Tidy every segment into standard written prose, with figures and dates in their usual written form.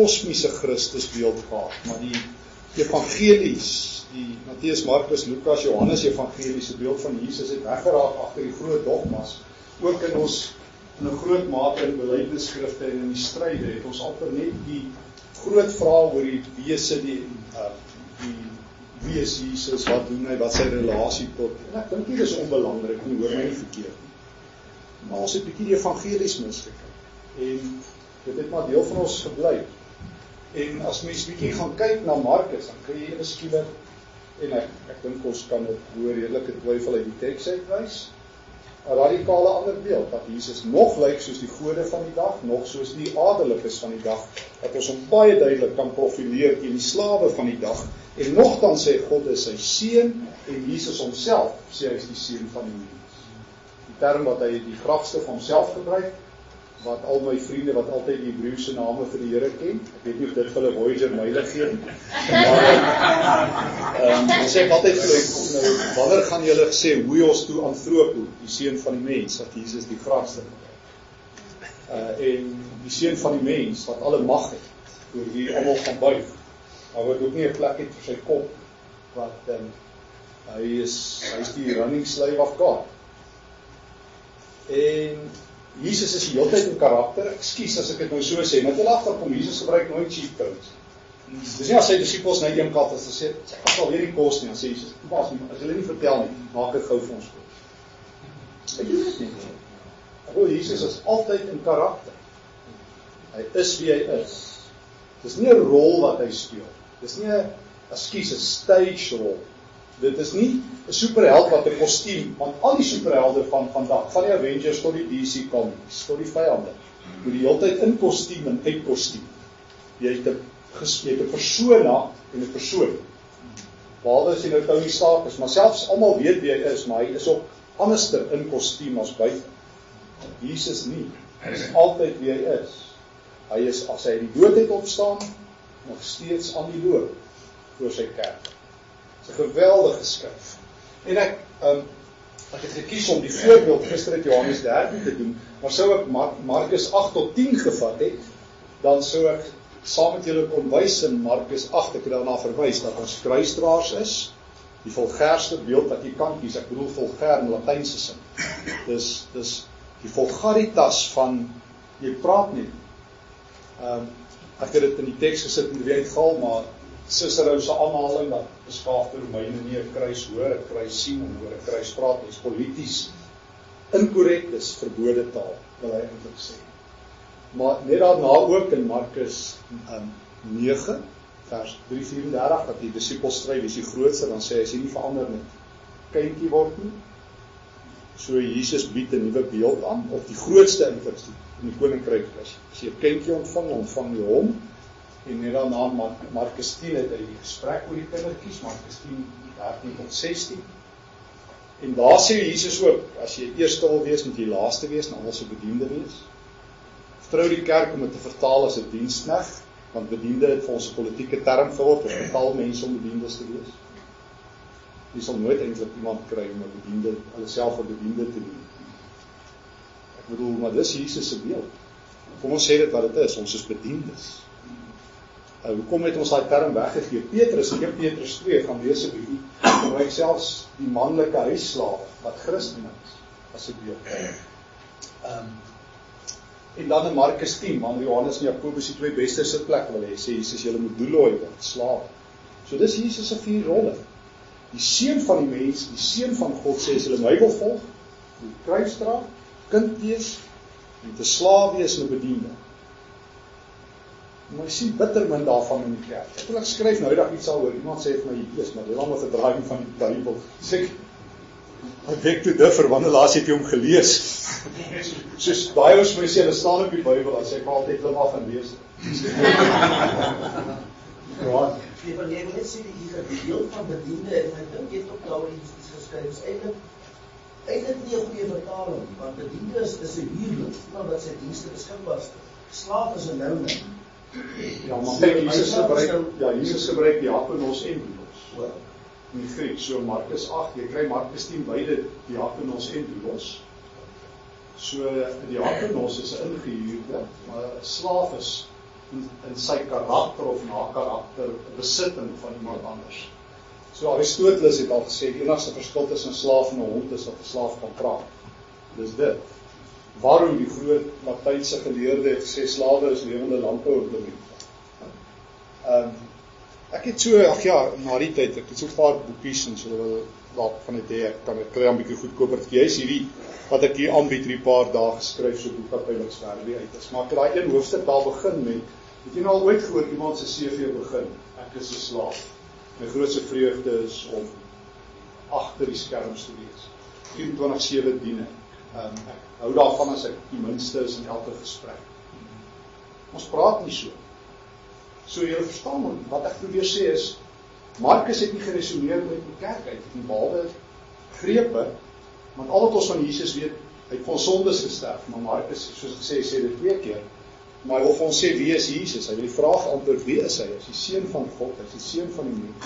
kosmiese Christusbeeld gehad, maar die evangelies, die Matteus, Markus, Lukas, Johannes evangelies, die beeld van Jesus het weggeraak agter die groot dogmas, ook in 'n groot mate in belydenisskrifte en in die stryde, het ons amper net die groot vraag oor die wese, wie is Jesus, wat doen hy, wat sy relasie tot, en ek dink dit is onbelangrik, nie hoor my nie verkeerd nie, maar ons het bietjie die evangelies misgekyk, en dit het maar deel van ons gebly. En as mens bietjie gaan kyk na Markus, dan kry jy ewe skielik, en ek dink ons kan dit hoor redelike twyfel uit die teks uitwys, 'n radikale ander beeld, dat Jesus nog lyk soos die gode van die dag, nog soos die adellikes van die dag, dat ons hom baie duidelik kan profileer teen die slawe van die dag, en nogtans sê God is sy seun, en Jesus homself sê hy is die seun van die mens. Die term wat hy die graagste van homself gebruik, wat al my vriende wat altyd die Hebreëse name vir die Here ken, ek weet nie of dit vir hulle Voyager myle gee nie, maar ons sê altyd vir nou, wanneer gaan julle sê huios toe anthropo, die seun van die mens, wat Jesus die graagste en die seun van die mens, wat alle mag het, oor wie almal gaan buig, maar wat ook nie 'n plek het vir sy kop, wat hy is die running slave of God. En Jesus is die hele tyd in karakter, ekskuus as ek dit nou so sê, maar jy agterkom, Jesus gebruik nooit cheat codes. Dis nie as sy disippels na een kant as hulle sê, sy gaan al weer die kos nie, dan sê Jesus, as hulle nie vertel nie, maak dit gou vir ons kos. Ek doen dit nie. Jesus is altyd in karakter. Hy is wie hy is. Dis nie 'n rol wat hy speel. Dis nie 'n stage rol. Dit is nie 'n superheld wat 'n kostuum, want al die superhelde van vandag, van die Avengers tot die DC Comics, tot die vyande, moet die hele tyd in kostuum en uit kostuum. Jy het 'n persona en 'n persoon. Behalwe as jy nou Tony Stark is, maar selfs almal weet wie hy is, maar hy is ook anderster in kostuum as buite. Jesus nie. Hy is altyd wie hy is. Hy is, as hy die dood het opstaan, nog steeds aan die loop voor sy kerk. Dit is 'n geweldige skrif. En ek het gekies om die voorbeeld gister uit Johannes 13 te doen, maar sou ek Markus 8 tot 10 gevat het, dan sou ek saam met julle kon wys in Markus 8, ek het daarna verwys, dat ons kruisdraers is, die vulgairste beeld wat jy kan kies, ek bedoel vulgair in Latynse sin. Dis die vulgaritas van, jy praat nie. Ek het dit in die teks gesit en weer uitgehaal, maar Cicero se aanhaling dat beskaafde Romeine nie 'n kruis hoor, 'n kruis sien en hoor 'n kruis praat, is polities inkorrek, is verbode taal, wil hy eintlik sê. Maar net daarna ook in Markus 9, vers 3:34, dat die disippels stry, wie is die grootste, dan sê hy, as jy nie verander nie, kindjie word nie. So Jesus bied 'n nuwe beeld aan, of die grootste in die koninkryk is. As jy 'n kindjie ontvang jy hom. En net daarna Markus 10 het hy die gesprek oor die kindertjies, Markus 10, 13 tot 16. En daar sê Jesus ook, as jy eerste wil wees, moet jy laaste wees, en almal se bediende wees. Vertrou die kerk om dit te vertaal as 'n diensknegt, want bediende het vir ons 'n politieke term geword, ons betaal mense om bediendes te wees. Jy sal nooit eintlik iemand kry om 'n bediende, hulle self 'n bediende te doen. Ek bedoel, maar dis Jesus se beeld. Kom ons sê dit wat dit is, ons is bediendes. Hoekom het ons daai term weggegee? Petrus, 1 Petrus 2, gaan lees 'n bietjie, gebruik selfs die manlike huisslaaf, wat Christen is, as 'n beeld. En dan in Markus 10, want Johannes en Jakobus die twee beste sitplek wil hê, sê Jesus, julle moet doellooi word, slaaf. So dis Jesus se 4 rolle. Die seun van die mens, die seun van God, sê as hulle my wil volg, moet kruis dra, kind wees, en te slaaf wees en 'n bediende. Maar jy sien bitter min daarvan in die kerk. Ek skryf nou eendag iets daaroor, iemand sê vir my, Jesus, maar dit is allemaal 'n draaiing van die Bybel. Sê ek beg toe differ, wanneer laas het jy hom gelees? Soos baie ons my sê, hulle staan op die Bybel, as ek altyd klim af en lees. Ja. Nee, maar jy wil net sê, die beeld van bediende, en ek dink jy het ook daar iets geskryf, is eintlik nie 'n goeie vertaling, want bediende is 'n huurling, iemand wat sy dienste beskikbaar stel. Slaaf is 'n noun. Ja, maar kyk, Jesus gebruik diakonos en doulos. In die Grieks, so Markus 8, jy kry Markus 10 beide diakonos en doulos. So 'n diakonos is 'n ingehuurde, maar 'n slaaf is in sy karakter of in haar karakter besitting van iemand anders. So Aristoteles het al gesê, die enigste verskil tussen 'n slaaf en 'n hond is dat 'n slaaf kan praat. Dis dit. Waarom die groot Latynse geleerde het gesê, slawe is lewende lampe op die mens. Ek het so, na die tyd, ek het so 'n paar boekies en so wil dalk van dit hê, ek kan dit kry 'n bietjie goedkoper. Jy is hierdie wat ek hier aanbied hierdie paar dae geskryf, so boek wat by ons verder uit is. Maar ek het daai een hoofstuk daar begin met, het jy nou al ooit gehoor iemand se CV begin? Ek is 'n slaaf. My grootste vreugde is om agter die skerms te wees. 24/7 dien ek. Ek hou daarvan as ek die minste is in elke gesprek. Ons praat nie so. So jy verstaan wat ek probeer sê is, Markus het nie geresoneer met die kerk uit, nie behalwe grepe, want al wat ons van Jesus weet, hy het vir ons sondes gesterf, maar Markus, soos gesê, sê dit 2 keer, maar hy wil vir ons sê, wie is Jesus? Hy wil die vraag antwoord, wie is hy? Hy is die seun van God, hy is die seun van die mens.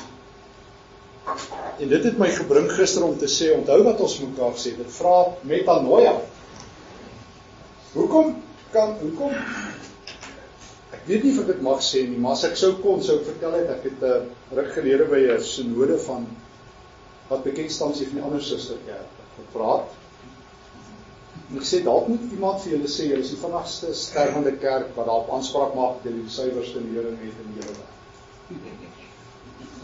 En dit het my gebring gister om te sê, onthou wat ons mekaar sê, dit vra metanoia. Hoekom? Ek weet nie of ek dit mag sê nie, maar as ek sou vertel het, ek het ruk gelede by 'n synode van, wat bekend staan van die ander susterkerk, gepraat, en ek sê, dalk moet iemand vir julle sê, julle is die vinnigste stervende kerk, wat daarop aanspraak maak, dat julle die suiwerste lering het in julle werk.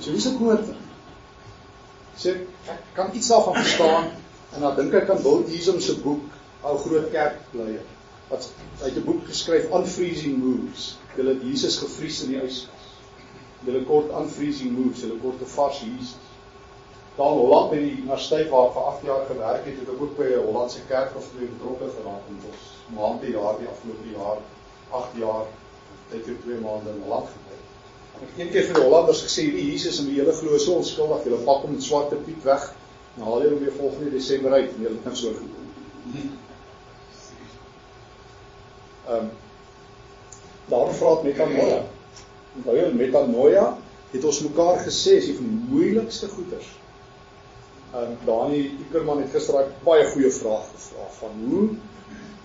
So wie is dit nodig? Sê, ek kan iets daarvan verstaan, en dan dink ek aan Bill Easum se boek, ou groot kerkleier, wat hy het 'n boek geskryf, Unfreezing Moves, hulle het Jesus gevries in die yskas, hulle kort Unfreezing Moves, hulle kort 'n vars Jesus. Daar in Holland by die universiteit waar ek vir 8 jaar gewerk het, het ek ook by 'n Hollandse kerk of 2 betrokke geraak in ons maande jaar, die afgelope jaar, 8 jaar, het ek 2 maande in Holland gebly. Ek het een keer vir die Hollanders gesê, hierdie Jesus en wie julle glo so onskuldig, julle pak hom met Swarte Piet weg, en haal jy hom weer volgende Desember uit, en julle het niks oor gedoen. Daarom vra ek metanoia. Onthou jy, metanoia het ons mekaar gesê, is die van die moeilikste goeders. Dani Ickerman het gister daai baie goeie vraag gevra, van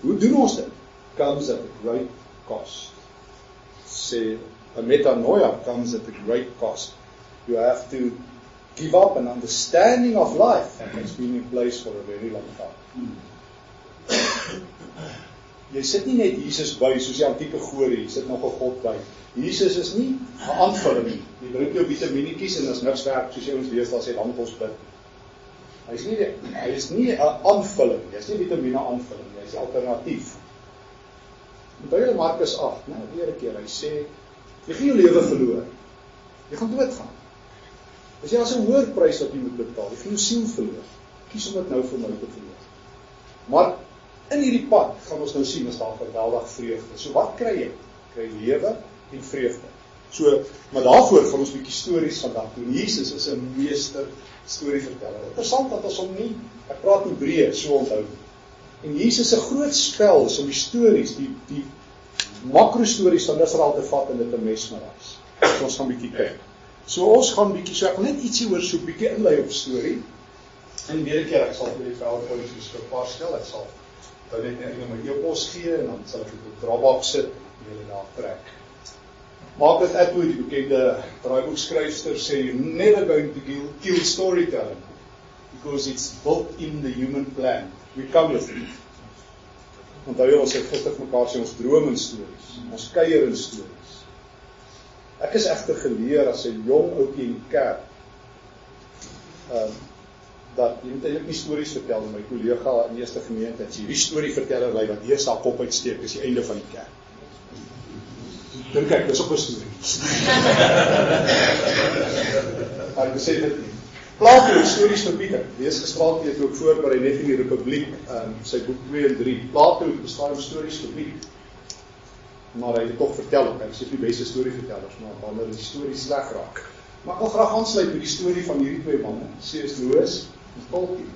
hoe doen ons dit? Comes at a great cost. Sê, a metanoia comes at a great cost. You have to give up an understanding of life that has been in place for a very long time. Jy sit nie net Jesus by, soos die antieke Gorie, jy sit nog 'n God by. Jesus is nie 'n aanvulling nie. Jy drink jou vitaminietjies en as niks werk, soos jy ons lees, dan sê dan moet ons bid. Hy is nie 'n aanvulling, hy is nie vitamine aanvulling, hy is die alternatief. Onthou jy Markus 8, weer 'n keer, hy sê, jy gaan jou lewe verloor. Jy gaan doodgaan. As jy as 'n hoër prys wat jy moet betaal, jy gaan jou siel verloor. Kies om dit nou vir my te verloor. Maar in hierdie pad gaan ons nou sien, is daar geweldig vreugde. So wat kry jy? Kry lewe en vreugde. So, maar daarvoor gaan ons 'n bietjie stories vandag doen. Jesus is 'n meester storieverteller. Interessant dat ons hom nie, ek praat Hebreë, so onthou. En Jesus se groot spel is om die stories, die makro-stories van Israel te vat en dit te mesmerise. So ons gaan bietjie kyk. So ons gaan bietjie, so ek wil net ietsie oor so bietjie inlei op storie. En weer 'n keer, ek sal vir die PowerPoint beskikbaar stel, ek sal nou net my e-pos gee en dan sal ek dit op Dropbox sit en julle daar trek. Margaret Atwood, die bekende draaiboekskryfster, sê, you're never going to kill storytelling because it's built in the human plan. We come with it. Onthou jy, ons het gister vir mekaar sê, ons droom in stories, ons kuier in stories. Ek is egter geleer as 'n jong ouetjie in die kerk, dat jy moet eintlik nie stories vertel in my kollega in die eerste gemeente, as jy die storievertellerlei wat eers daar kop uitsteek, is die einde van die kerk. Dink ek, dis op 'n storie. Ek sê dit nie. Plato, stories vir Pieter. Lees gisteraand het ook voorberei net in die Republiek, sy boek 2 en 3. Plato bestaan om stories vir Pieter. Maar hy het tog vertel ook, hy is nie die beste storievertellers, maar wanneer die storie sleg raak. Maar ek wil graag aansluit met die storie van hierdie 2 manne, C.S. Lewis en Tolkien.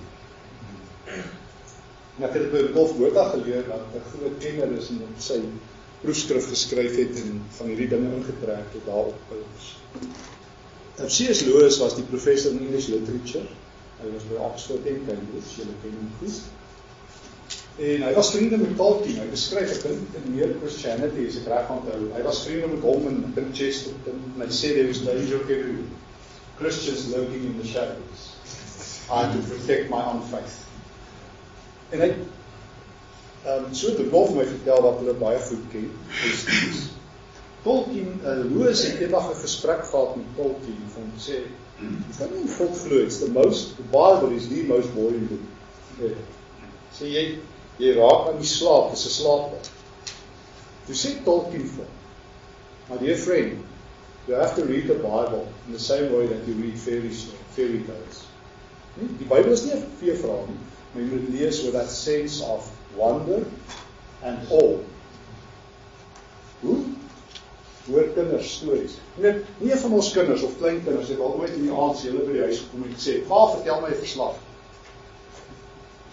En ek het dit by Rudolf Botha geleer, dat 'n groot kenner is en sy proefskrif geskryf het en van hierdie dinge ingetrek het daarop. C.S. Lewis was die professor in English Literature. Hy was by Oxford en Cambridge, julle ken hom goed. En hy was vriende met Tolkien. Hy beskryf, ek dink in meer Christianity, as ek reg onthou. Hy was vriende met hom en ek dink Chesterton, en hy sê there is danger everywhere. Christians lurking in the shadows. I have to protect my own faith. En hy so het Rolf my vertel dat hulle baie goed ken. Tolkien, Lewis het eendag 'n gesprek gehad met Tolkien en hom sê, jy kan nie in God glo, the Bible is the most boring book. Sê jy raak aan die slaap, dis 'n slaapbad. Toe sê Tolkien vir hom, my dear friend, you have to read the Bible in the same way that you read fairy tales. Die Bybel is nie 'n veeverhaal nie, maar jy moet lees with that sense of wonder and awe. Hoe? Hoor kinders stories. Nie van ons kinders of kleinkinders het al ooit in die aand hulle by die huis gekom en gesê, pa, vertel my 'n verslag.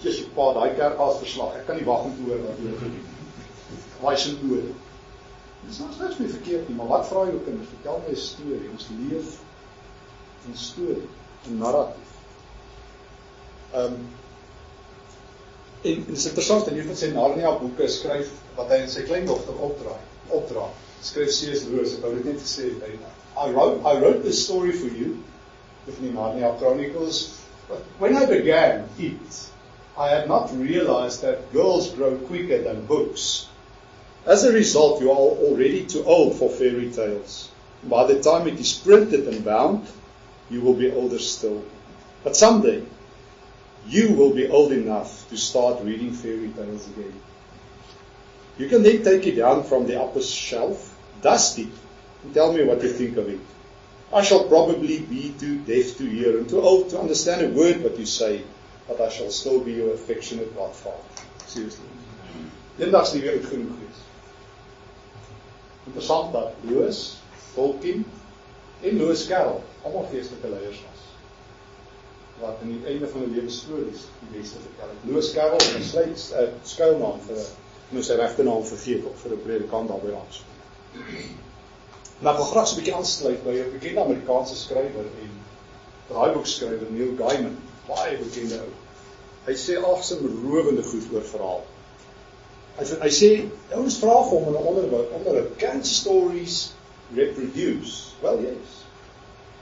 Jesus, pa, daai kerk as verslag. Ek kan nie wag om te hoor wat jy gedoen. Daai symptome. Dis nou niks meer verkeerd nie, maar wat vra jou kinders? Vertel my 'n storie. Ons leef in storie, in narratief. En dit is interessant, en hier sy Narnia boeke skryf, wat hy in sy kleindogter opdra. Skryf C.S. Lewis, ek wou dit net gesê, I wrote this story for you, with the Narnia Chronicles, but when I began it, I had not realized that girls grow quicker than books. As a result, you are already too old for fairy tales. By the time it is printed and bound, you will be older still. But someday, you will be old enough to start reading fairy tales again. You can then take it down from the upper shelf, dust it, and tell me what you think of it. I shall probably be too deaf to hear and too old to understand a word what you say, but I shall still be your affectionate godfather. Seriously. Eendag is nie weer goed genoeg gewees. Interessant dat Lewis, Tolkien en Lewis Carroll almal geestelike leiers was. Wat in die einde van die lewe stories die beste vertel het. Lewis Carroll het 'n skuilnaam vir sy regte naam vergeet op vir 'n predikant daar by ons. Maar ek wil graag so 'n bietjie aansluit by 'n bekende Amerikaanse skrywer en draaiboekskrywer Neil Gaiman, baie bekende ou. Hy sê asemrowende goed oor verhaal. Hy sê, ouens vra vir hom in 'n onderhoud, can stories reproduce? Well, yes.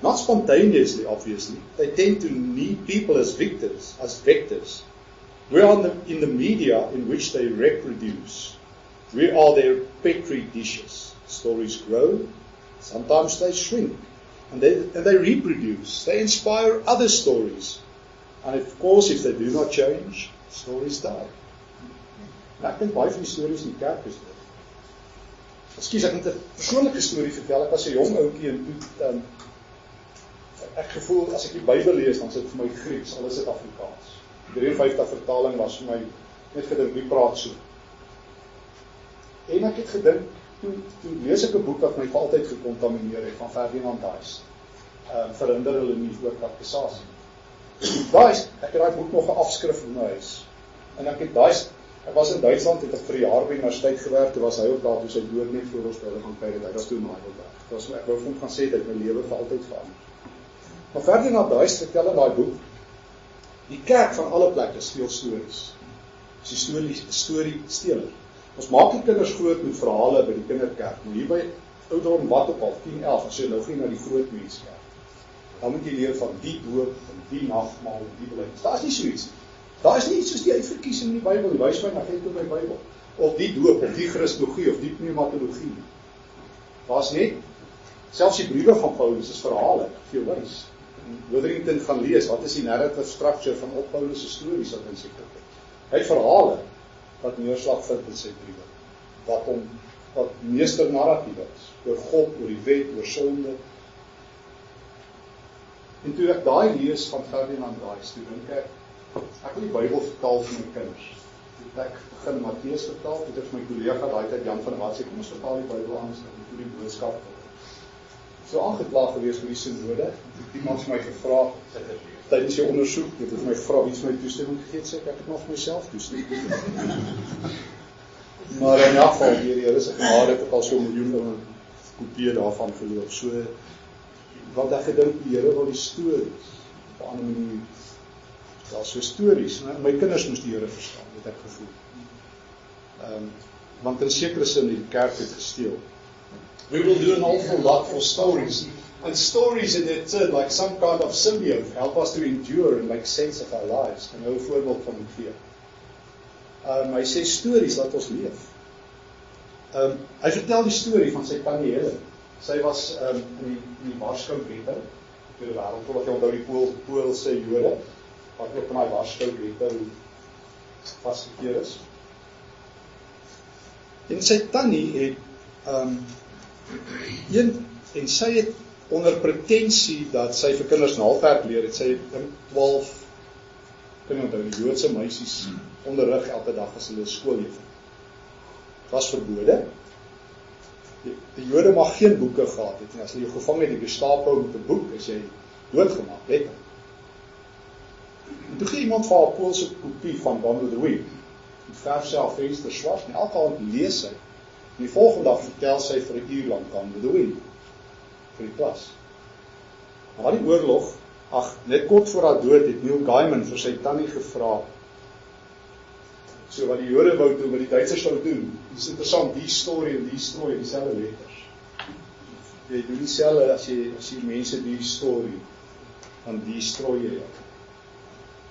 Not spontaneously, obviously. They tend to need people as vectors. We are in the media in which they reproduce. We are their petri dishes. Stories grow, sometimes they shrink, and they reproduce. They inspire other stories. And of course, if they do not change, stories die. En ek dink baie van die stories in die kerk is dit. Ekskuus, ek moet 'n persoonlike storie vertel. Ek was 'n jong ouetjie en toe ek gevoel, as ek die Bybel lees, dan is dit vir my Grieks, al is dit Afrikaans. Die 53 vertaling was vir my net gedink, wie praat so? En ek het gedink, toe lees ek 'n boek wat my vir altyd gekontamineer het, van Ferdinand Dice. Verhinder hulle nie oor kapitasie. Dice, ek het daai boek nog 'n afskrif in my huis. En ek was in Duitsland, het ek vir 'n jaar by universiteit gewerk, toe was hy ook daar, toe sy dood net voor ons bulle gaan kyk, hy was toe in Heidelberg. Ek wou vir hom gaan sê, dat my lewe vir altyd verander. Maar Ferdinand Dice vertel in daai boek, die kerk van alle plekke steel stories. Dis die storie-steler. Ons maak die kinders groot met verhale by die kinderkerk, maar hier by ouderdom wat ook al, 10, 11, as jy nou gaan na die groot menskerk, dan moet jy leer van die doop, van die nagmaal, die belydenis. Daar is nie so iets nie. Daar is nie iets soos die uitverkiesing in die Bybel, die wys my na geen toe by Bybel, of die doop, of die Christologie, of die pneumatologie. Daar is net, selfs die briewe van Paulus is verhale, veel wys. Witherington gaan lees, wat is die narrative structure van op Paulus' stories wat in sy boek het. Hy het verhale wat neerslag vind in sy briewe, wat meester narratief is, oor God, oor die wet, oor sonde. En toe ek daai lees van Ferdinand Dice, toe dink ek wil die Bybel vertaal vir my kinders. Toe ek begin Matteus vertaal, toe het my kollega daai tyd Jan van der Walt sê, kom ons vertaal die Bybel aan, toe die boodskap so aangeklaag gewees vir die synode, iemand vir my gevra, tydens die ondersoek, het vir my gevra, wie het my toestemming gegee, sê ek het nog vir myself toestemming. Maar in elk geval, die Here se genade het ek al so 1 miljoen kopieë daarvan verloor. So, wat ek gedink, die Here wil die stories op 'n ander manier Daar so stories, my kinders moes die Here verstaan, het ek gevoel. Want in sekere sin die kerk het gesteel. We will do an awful lot for stories. And stories in their turn, like some kind of symbiote, help us to endure and make sense of our lives. En nou 'n voorbeeld van die gee. Hy sê stories laat ons leef. Hy vertel die storie van sy tannie Helen. Sy was in die Warskou Ghetto, Tweede Wêreldoorlog, jy onthou die Poolse Jode, wat ook in die Warskou Ghetto vasgekeer is. En sy tannie het en sy het onder pretensie dat sy vir kinders naaldwerk leer, het sy 12 kan jy onthou, die Joodse meisies onderrig elke dag as hulle skool het. Dit was verbode. Die Jode mag geen boeke gehad het, en as jy gevang het die Gestapo met 'n boek, is jy doodgemaak, letterlik. En toe gee iemand vir haar 'n Poolse kopie van Gone with the Wind. Die verf sy haar venster swart, en elke aand lees sy. En die volgende dag vertel sy vir 'n uur lank Gone with the Wind, vir die klas. Na die oorlog, net kort voor haar dood, het Neil Gaiman vir sy tannie gevra, so wat die Jode wou doen, wat die Duitsers wou doen. Dit is interessant, die storie en die strooi, dieselfde letters. Jy doen dieselfde as jy mense die storie, dan die strooi jy.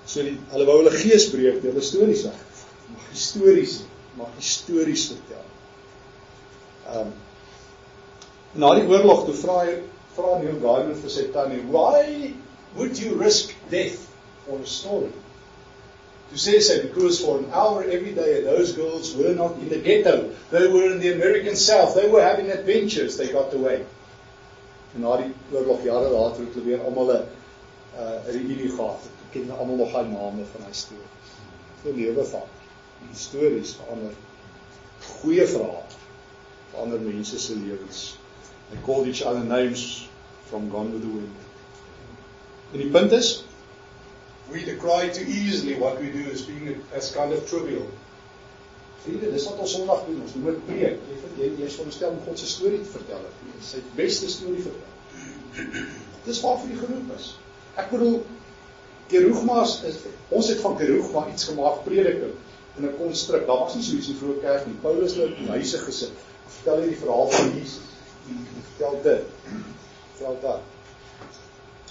So hulle wou hulle gees breek, die hulle stories weg. Mag histories vertel. Na die oorlog, toe vra Neil Gaiman vir sy tannie, why would you risk death for a story? To say so, because for an hour every day, those girls were not in the ghetto. They were in the American South. They were having adventures. They got away. En na die oorlog, jare later, het hulle weer allemaal 'n reunie gehad. Ek ken allemaal nog die name van die stories. Die lewe van die stories verander goeie verhaal, verander mense se lewens. They called each other names from Gone with the Wind. En die punt is, we decry too easily what we do as kind of trivial. Vriende, dis wat ons Sondag doen, ons moet preek. Jy is veronderstel om God se storie te vertel. Sy beste storie vertel. Dis waarvoor die geroep is. Ek bedoel, ons het van Kerugma iets gemaak, prediking, in 'n konstruk. Daar was nie so iets in die vroeë kerk nie. Paulus het in huise gesit. Vertel hy die verhaal van Jesus. Vertel dit. Vertel dat.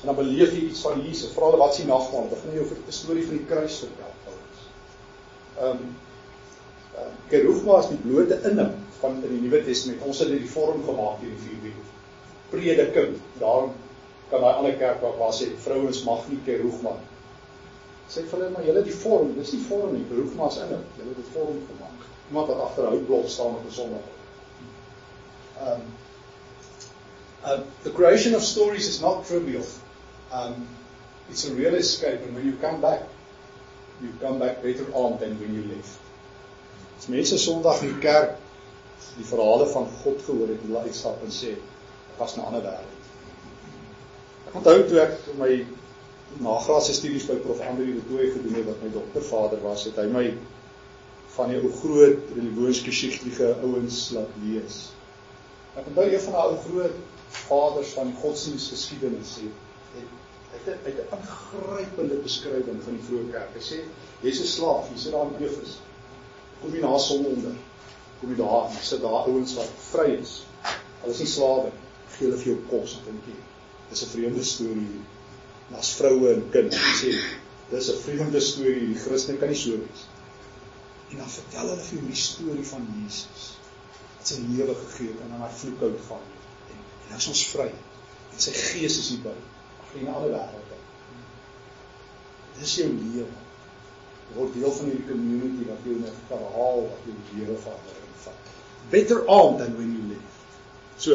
En dan beleef jy iets van Jesus, vra hulle wat is die nagmaal, begin jy jou 'n storie van die kruis vertel, Paulus. Kerugma is die blote inhoud van in die Nuwe Testament, ons het die vorm gemaak in die 4 weke. Prediking, daarom kan daai ander kerk waar sê, vrouens mag nie kerugma. Sê vir hulle, maar julle die vorm, dis nie vorm nie, kerugma is inhoud, julle het die vorm gemaak. Iemand wat agter 'n houtblok staan op 'n Sondag. The creation of stories is not trivial. It's a real escape, and when you come back better armed than when you left. As mense Sondag in die kerk die verhale van God gehoor het, hulle uitstap en sê, ek was in 'n ander wêreld. Ek onthou toe ek my nagraadse studies by Prof. Andrie de Tooy gedoen het, wat my doktervader was, het hy my van die ou groot religieunsgeschiedliche ouens laat lees. Ek onthou een van die ou groot vaders van godsdienstgeskiedenis sê, hy het 'n aangrypende beskrywing van die vroeë kerk. Hy sê, jy's 'n slaaf, jy sit daar in Efes, kom jy na son onder, kom jy daar, sit daar ouens wat vry is, hulle is nie slawe, gee hulle vir jou kos, dink jy, dis 'n vreemde storie, en as vroue en kind, sê, dis 'n vreemde storie, die Christene kan nie so wees. En dan vertel hulle vir jou die storie van Jesus, wat sy lewe gegee het, en dan hy vloek uit van jou, en nou is ons vry, en sy gees is hierby, in alle wêreld. Dis jou lewe. Jy word deel van die community wat jou net verhaal, wat jou lewe verander en vat. Better armed than when you live. So,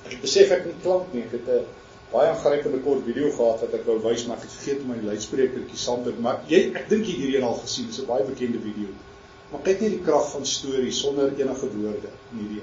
ek besef ek nie klank nie, ek het 'n baie aangrypende kort video gehad wat ek wou wys, maar ek het vergeet om my luidsprekertjie saam te maak. Ek dink jy hierdie al gesien, dis 'n baie bekende video. Maar kyk net die krag van stories sonder enige woorde in hierdie.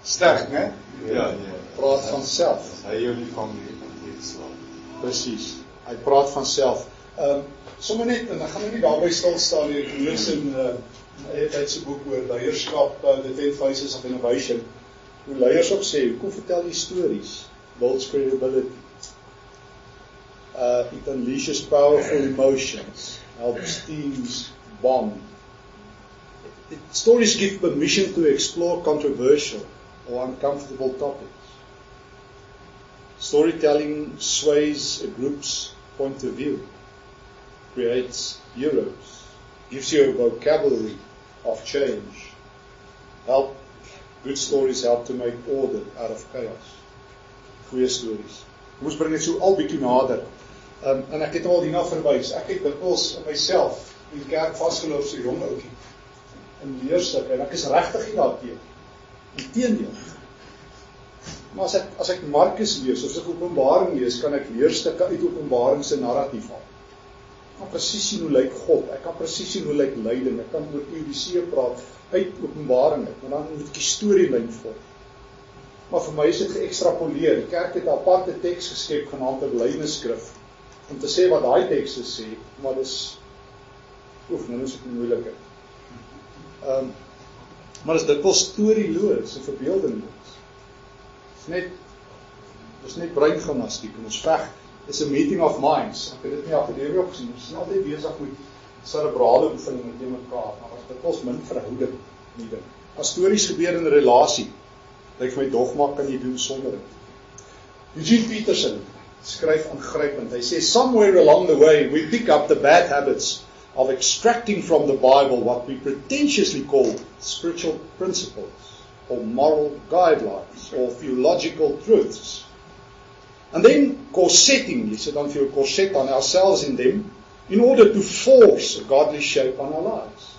Sterk, né? Ja. Praat van self. Hy jou nie van die slaap. Presies. Hy praat van self. Sommige net, en dan gaan we nie daarby stilstaan nie, ek lees in eie tydse boek oor leierskap, The 10 Faces of Innovation, hoe leiers ook sê, kom vertel jy stories, builds credibility, it unleashes powerful emotions, helps teams bond. Stories give permission to explore controversial or uncomfortable topics. Storytelling sways a group's point of view, creates heroes, gives you a vocabulary of change. Good stories help to make order out of chaos. Goeie stories. Ek moes bring dit so al bietjie nader. En ek het al hierna verwys. Ek het dikwels in myself in die kerk vasgeloop so jong ouetjie in leerstuk en ek is regtig nie daarteen. Inteendeel. Maar as ek Markus lees of as ek Openbaring lees, kan ek leerstukke uit Openbaring se narratief haal. Ek kan presies sien hoe lyk God, ek kan presies sien hoe lyk lyding, ek kan oor Odyssee praat uit Openbaring uit, maar dan moet ek die storielyn volg. Maar vir my is dit geëkstrapoleer. Die kerk het 'n aparte teks geskep genaamd 'n belydenisskrif om te sê wat daai tekste sê, maar dis nou is dit moeilik. Maar is dit wel storieloos en verbeeldingloos. Dis net breingymnastiek en ons veg. Is 'n meeting of minds. Ek het dit nie akademie opgesien. Ons is altyd besig met cerebrale oefening met mekaar, maar as dit ons min verhouding nie ding. As stories gebeur in 'n relasie, lyk vir my dogma kan jy doen sonder dit. Eugene Peterson skryf aangrypend. Hy sê somewhere along the way we pick up the bad habits of extracting from the Bible what we pretentiously call spiritual principles or moral guidelines or theological truths. And then corsetting, jy sit dan vir jou corset on ourselves in them in order to force a godly shape on our lives.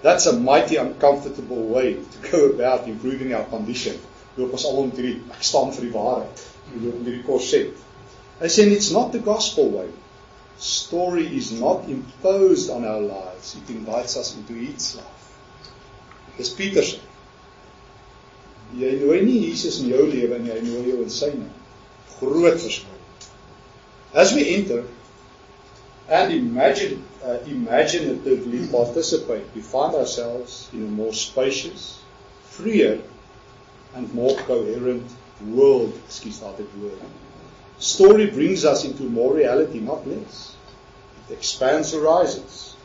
That's a mighty uncomfortable way to go about improving our condition. Loop ons al om hierdie, ek staan vir die waarheid, loop om hierdie corset. Hy sê, it's not the gospel way. Story is not imposed on our lives. It invites us into its life. Dis Peterson. Jy nooi nie Jesus in jou lewe en jy nooi jou in syne. Groot verskil. As we enter and imaginatively participate, we find ourselves in a more spacious, freer, and more coherent world. Excuse that word. Story brings us into more reality, not less. It expands horizons.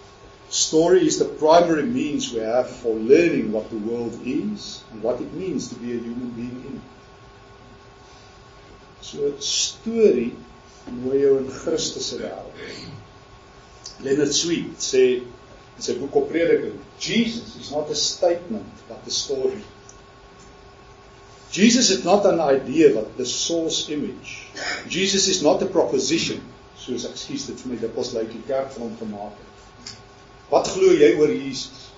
Story is the primary means we have for learning what the world is and what it means to be a human being in it. So story nooi jou in Christus se wêreld. Leonard Sweet sê in sy boek op Prediking, Jesus is not a statement but a story. Jesus is not an idea but the source image. Jesus is not a proposition, soos ek skies dit vir my dikwels lyk die kerk van hom gemaak het. Wat glo jy oor Jesus?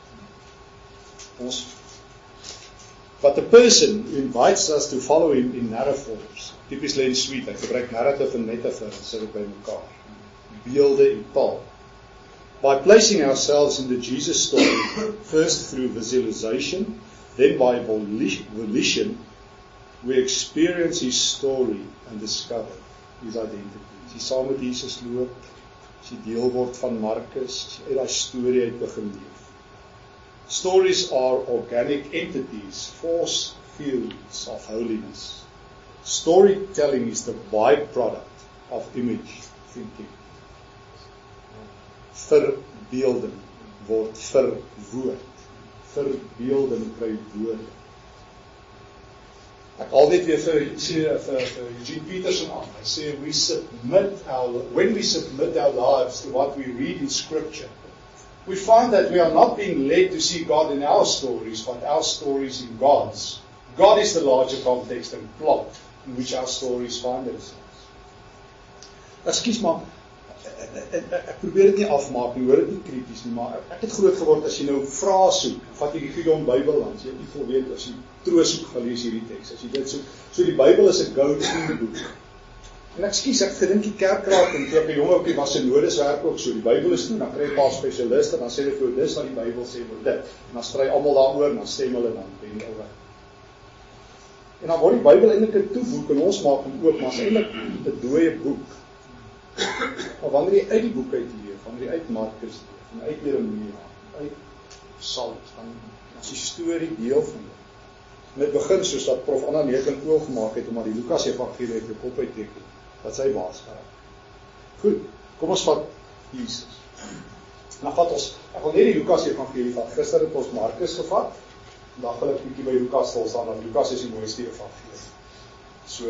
But the person who invites us to follow him in narratives, typies Leonard Sweet, hy gebruik narrative en metafoor en sit dit by mekaar. Beelde en taal. By placing ourselves in the Jesus story, first through visualization, then by volition, we experience his story and discover his identity. As jy saam met Jesus loop, as jy deel word van Markus, as jy uit die storie uit begin leef. Stories are organic entities, force fields of holiness. Storytelling is the byproduct of image thinking. Verbeelding word verwoord. Verbeelding kry woorde. Ek al dit weer vir Eugene Peterson aan. Hy sê when we submit our lives to what we read in Scripture, we find that we are not being led to see God in our stories, but our stories in God's. God is the larger context and plot in which our stories find themselves. Ekskuus maar, ek probeer dit nie afmaak nie, hoor dit nie krities nie, maar ek het groot geword as jy nou vrae soek, vat jy die Gideon Bybel aan, as jy nie vol weet, as jy troos soek, gaan lees hierdie teks, as jy dit soek, so die Bybel is 'n go-to boek. En ek gedink die kerkraad en toe ek 'n jong ouetjie was se nodes werk ook so. Die Bybel is toe, dan kry jy 'n paar spesialiste, dan sê hulle vir jou dis wat die Bybel sê oor dit. En dan stry almal daaroor, dan stem hulle dan ben die ou weg. En dan word die Bybel eintlik 'n toeboek en ons maak hom oop, maar is eintlik 'n dooie boek. Maar wanneer jy uit die boek uit leef, wanneer jy uit Markus leef, en uit Jeremia, uit Psalms, dan is die storie deel van dit. En dit begin soos dat Prof Anna Neerling oorgemaak het, omdat die Lukas evangelie uit jou kop uitteken, wat sy baas geraak. Goed, kom ons vat Jesus. En dan vat ons, ek wil net die Lukas evangelie vat. Gister het ons Markus gevat, en dan wil ek bietjie by Lukas stil staan, want Lukas is die mooiste evangelie. So,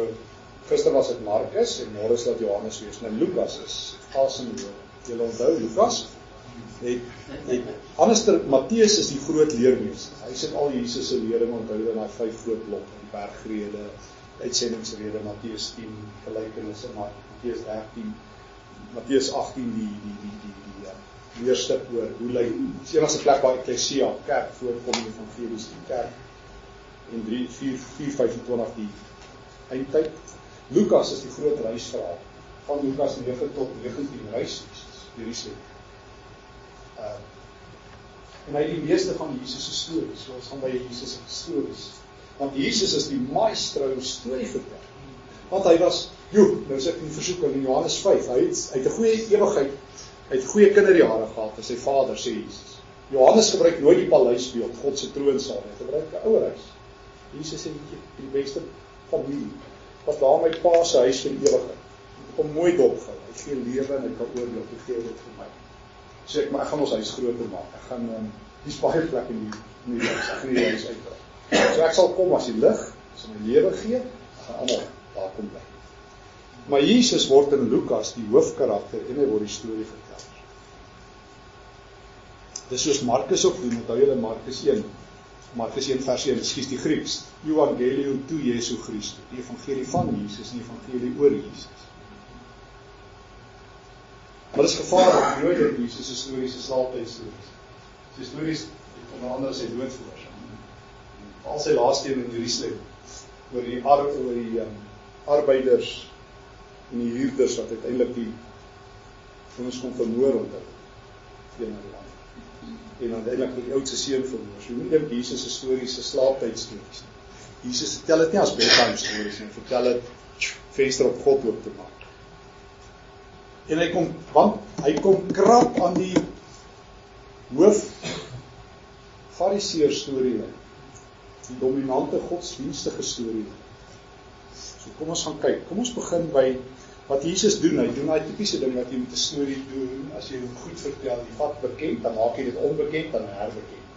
gister was dit Markus, en môre is dit Johannes wees. Nou Lukas is asemloos. Julle onthou, Lukas anderster, Matteus is die groot leermeester. Hy sit al Jesus se lering onthou in daai 5 groot blokke, die bergrede, uitsendingsrede, Matteus 10, gelykenisse, Matteus 13, Matteus 18, die leerstuk oor hoe lyk, die enigste plek waar eklesia, kerk, voorkom die evangelies, die kerk, en 4:25 die eindtyd. Lukas is die groot reisverhaal, van Lukas 9 tot 19 reis, Jerusalem. En hy die meeste van Jesus se stories, so ons gaan by Jesus se stories. Want Jesus is die maestro storie vertel. Want hy was, nou sit in die versoeking in Johannes 5, hy het 'n goeie ewigheid, hy het goeie kinderjare gehad, as sy vader, sê Jesus. Johannes gebruik nooit die paleisbeeld, God se troonsaal, hy gebruik 'n ouer huis. Jesus sê, die beste familie, was daar my pa se huis vir ewigheid. Ek kom mooi dopgehou, hy gee lewe en hy kan oordeel, hy gee dit vir my. So ek gaan ons huis groter maak, ek gaan die baie plek in die huis, ek gaan die huis uitbrei. So ek sal kom as die lig, as hy my lewe gee, ek gaan almal daar kom bly. Maar Jesus word in Lukas die hoofkarakter en hy word die storie vertel. Dis soos Markus ook doen, onthou julle Markus 1 vers 1, ekskuus die Grieks, Evangelio tu Jesu Christus, die evangelie van Jesus en die evangelie oor Jesus. Maar dit is gevaarlik, nooit dat Jesus se stories se slaaptydstories. Sy stories het onder andere sy dood veroorsaak. Al sy laaste een in Jerusalem, oor die arbeiders en die huurders wat uiteindelik die ons kon vermoor onthou. En uiteindelik die oudste seun vermoor. So nie dink Jesus se stories se slaaptydstories. Jesus vertel dit nie as bedtime stories nie, vertel dit venster op God oop te maak. En hy kom krap aan die hoof fariseer storielyn, die dominante godsdienstige storielyn. So kom ons gaan kyk, kom ons begin by wat Jesus doen. Hy doen daai tipiese ding wat jy met 'n storie doen, as jy hom goed vertel, jy vat bekend, dan maak jy dit onbekend, dan herbekend.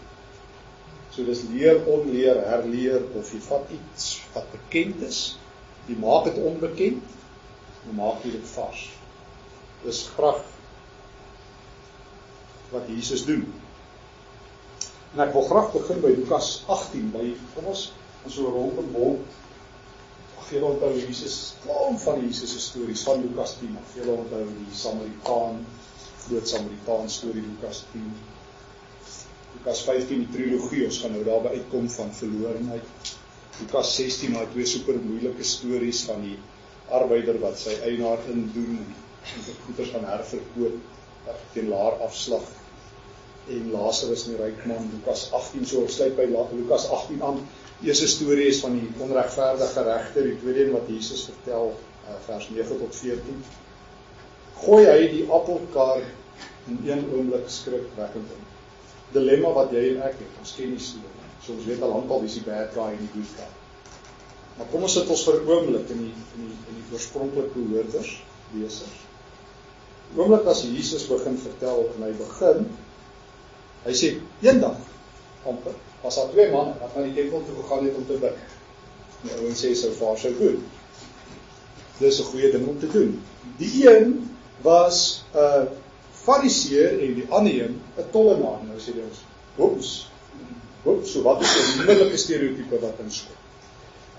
So dis leer, onleer, herleer, of jy vat iets wat bekend is, jy maak dit onbekend, dan maak jy dit vars. Dis graag wat Jesus doen. En ek wil graag begin by Lukas 18, kom ons so rondom julle onthou Jesus, klomp van Jesus se stories van Lukas 10, of julle onthou die Samaritaan, groot Samaritaan storie Lukas 10, Lukas 15 die trilogie, ons gaan nou daarby uitkom van verlorenheid, Lukas 16 daai 2 super moeilike stories van die arbeider wat sy eienaar indoen en die goeders gaan herverkoop teen laer afslag, en Lazarus en die ryk man, Lukas 18, so sluit by Lukas 18 aan. Die eerste storie is van die onregverdige regter, die tweede een wat Jesus vertel, vers 9 tot 14. Gooi hy die appelkar in een oomblik skrikwekkend in. Dilemma wat jy en ek het, ons ken die storie. So ons weet al lankal wie is die bad guy en die good guy. Maar kom ons sit ons vir 'n oomblik in die oorspronklike hoorders, lesers. Oomblik as Jesus begin vertel en hy sê, eendag, amper, was daar 2 manne wat na die tempel toe gegaan het om te bid. Die ouens sê, so far so good. Dis 'n goeie ding om te doen. Die een was 'n fariseer en die ander een 'n tollenaar. Nou sê ons, hoeps, so wat is 'n onmiddellike stereotype wat inskop?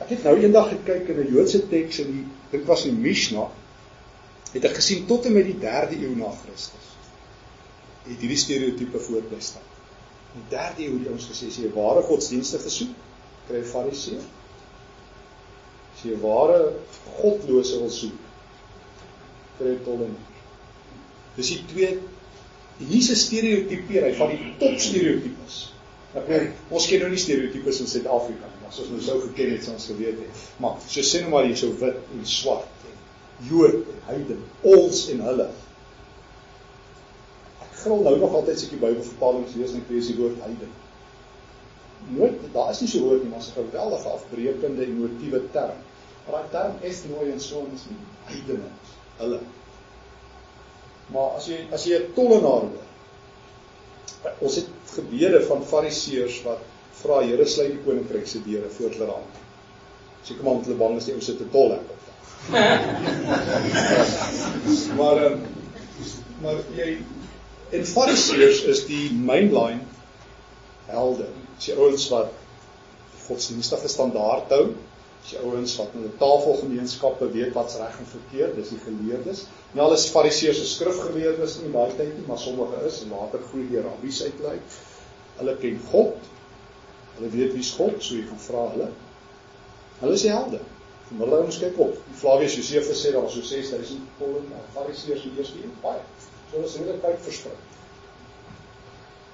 Ek het nou eendag gekyk in 'n Joodse teks en dit was in Mishnah, het ek gesien tot en met die 3de eeu na Christus. Het hierdie stereotype voortbly staan. In die 3de eeu die ons gesê, as jy 'n ware godsdienstige soek, kry fariseer. As jy 'n ware godlose wil soek, vir die tollenaar. Dis die twee, Jesus stereotypeer, hy van die top stereotypes. Ek weet, ons ken nou nie stereotypes in Suid-Afrika nie, as ons nou sou geken het, ons geweet het. Maar, so sê nou maar, jy so wit en swart, en Jood en heiden, ons en hulle. Ek gril nou nog altyd as ek die Bybelvertalings lees, en ek lees die woord heiden. Nooit, daar is nie so woord nie, maar is 'n geweldige afbreekende emotiewe term. Maar die term ethnooi en so, is nie heidene, hulle. Maar as jy 'n tollenaar hoor, ons het gebede van fariseërs wat vra, Here sluit die koninkryk se deure voor hulle raak. Seker maar omdat hulle bang is die ou sit te tol ek op. maar jy, en fariseërs is die mainline helde. Dis die ouens wat godsdienstige standaard hou, dis die ouens wat met 'n tafelgemeenskappe weet wat's reg en verkeerd, dis die geleerdes. Nie al is fariseërs se skrifgeleerdes in daai tyd nie, maar sommige is, en later groei die rabbies uitlei. Hulle ken God, hulle weet wie's God, so jy kan vra hulle. Hulle is die helde. Vanmiddag ons kyk op. Flavius Josephus sê, daar was so 6000 fariseërs in die eerste eeu, baie. So hulle is hele tyd versprei.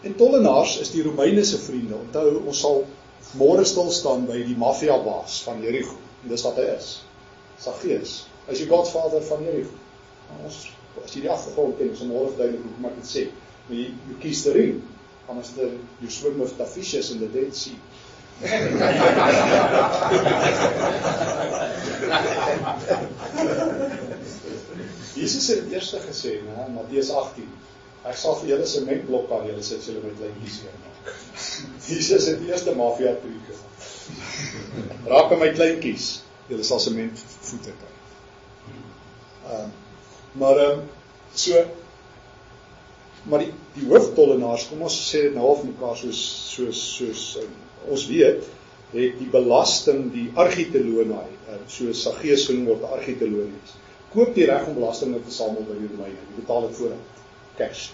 En tollenaars is die Romeine se vriende. Onthou, ons sal môre stil staan by die maffiabaas van Jericho. En dis wat hy is. Zacchaeus. Hy is die godvader van Jericho. As jy die agtergrond ken, is môre verduidelik hoe ek dit sê. Maar you kies the ring. Anders you swim with the fishes in the Dead Sea. Jesus het eerste gesê, Matteus 18, ek sal vir julle sementblok aan julle sit, julle met kleintjies seermaak. Jesus het die eerste mafia truc gemaak. Raak aan my kleintjies, julle sal sementvoete kry. Maar die hooftollenaars, kom ons sê dit nou of mekaar soos ons weet, het die belasting, die argitelonaai, soos Zacchaeus genoem word, argitelonaai, koop die reg om belasting te samel by die Romeine, die betaal het vooruit, cash.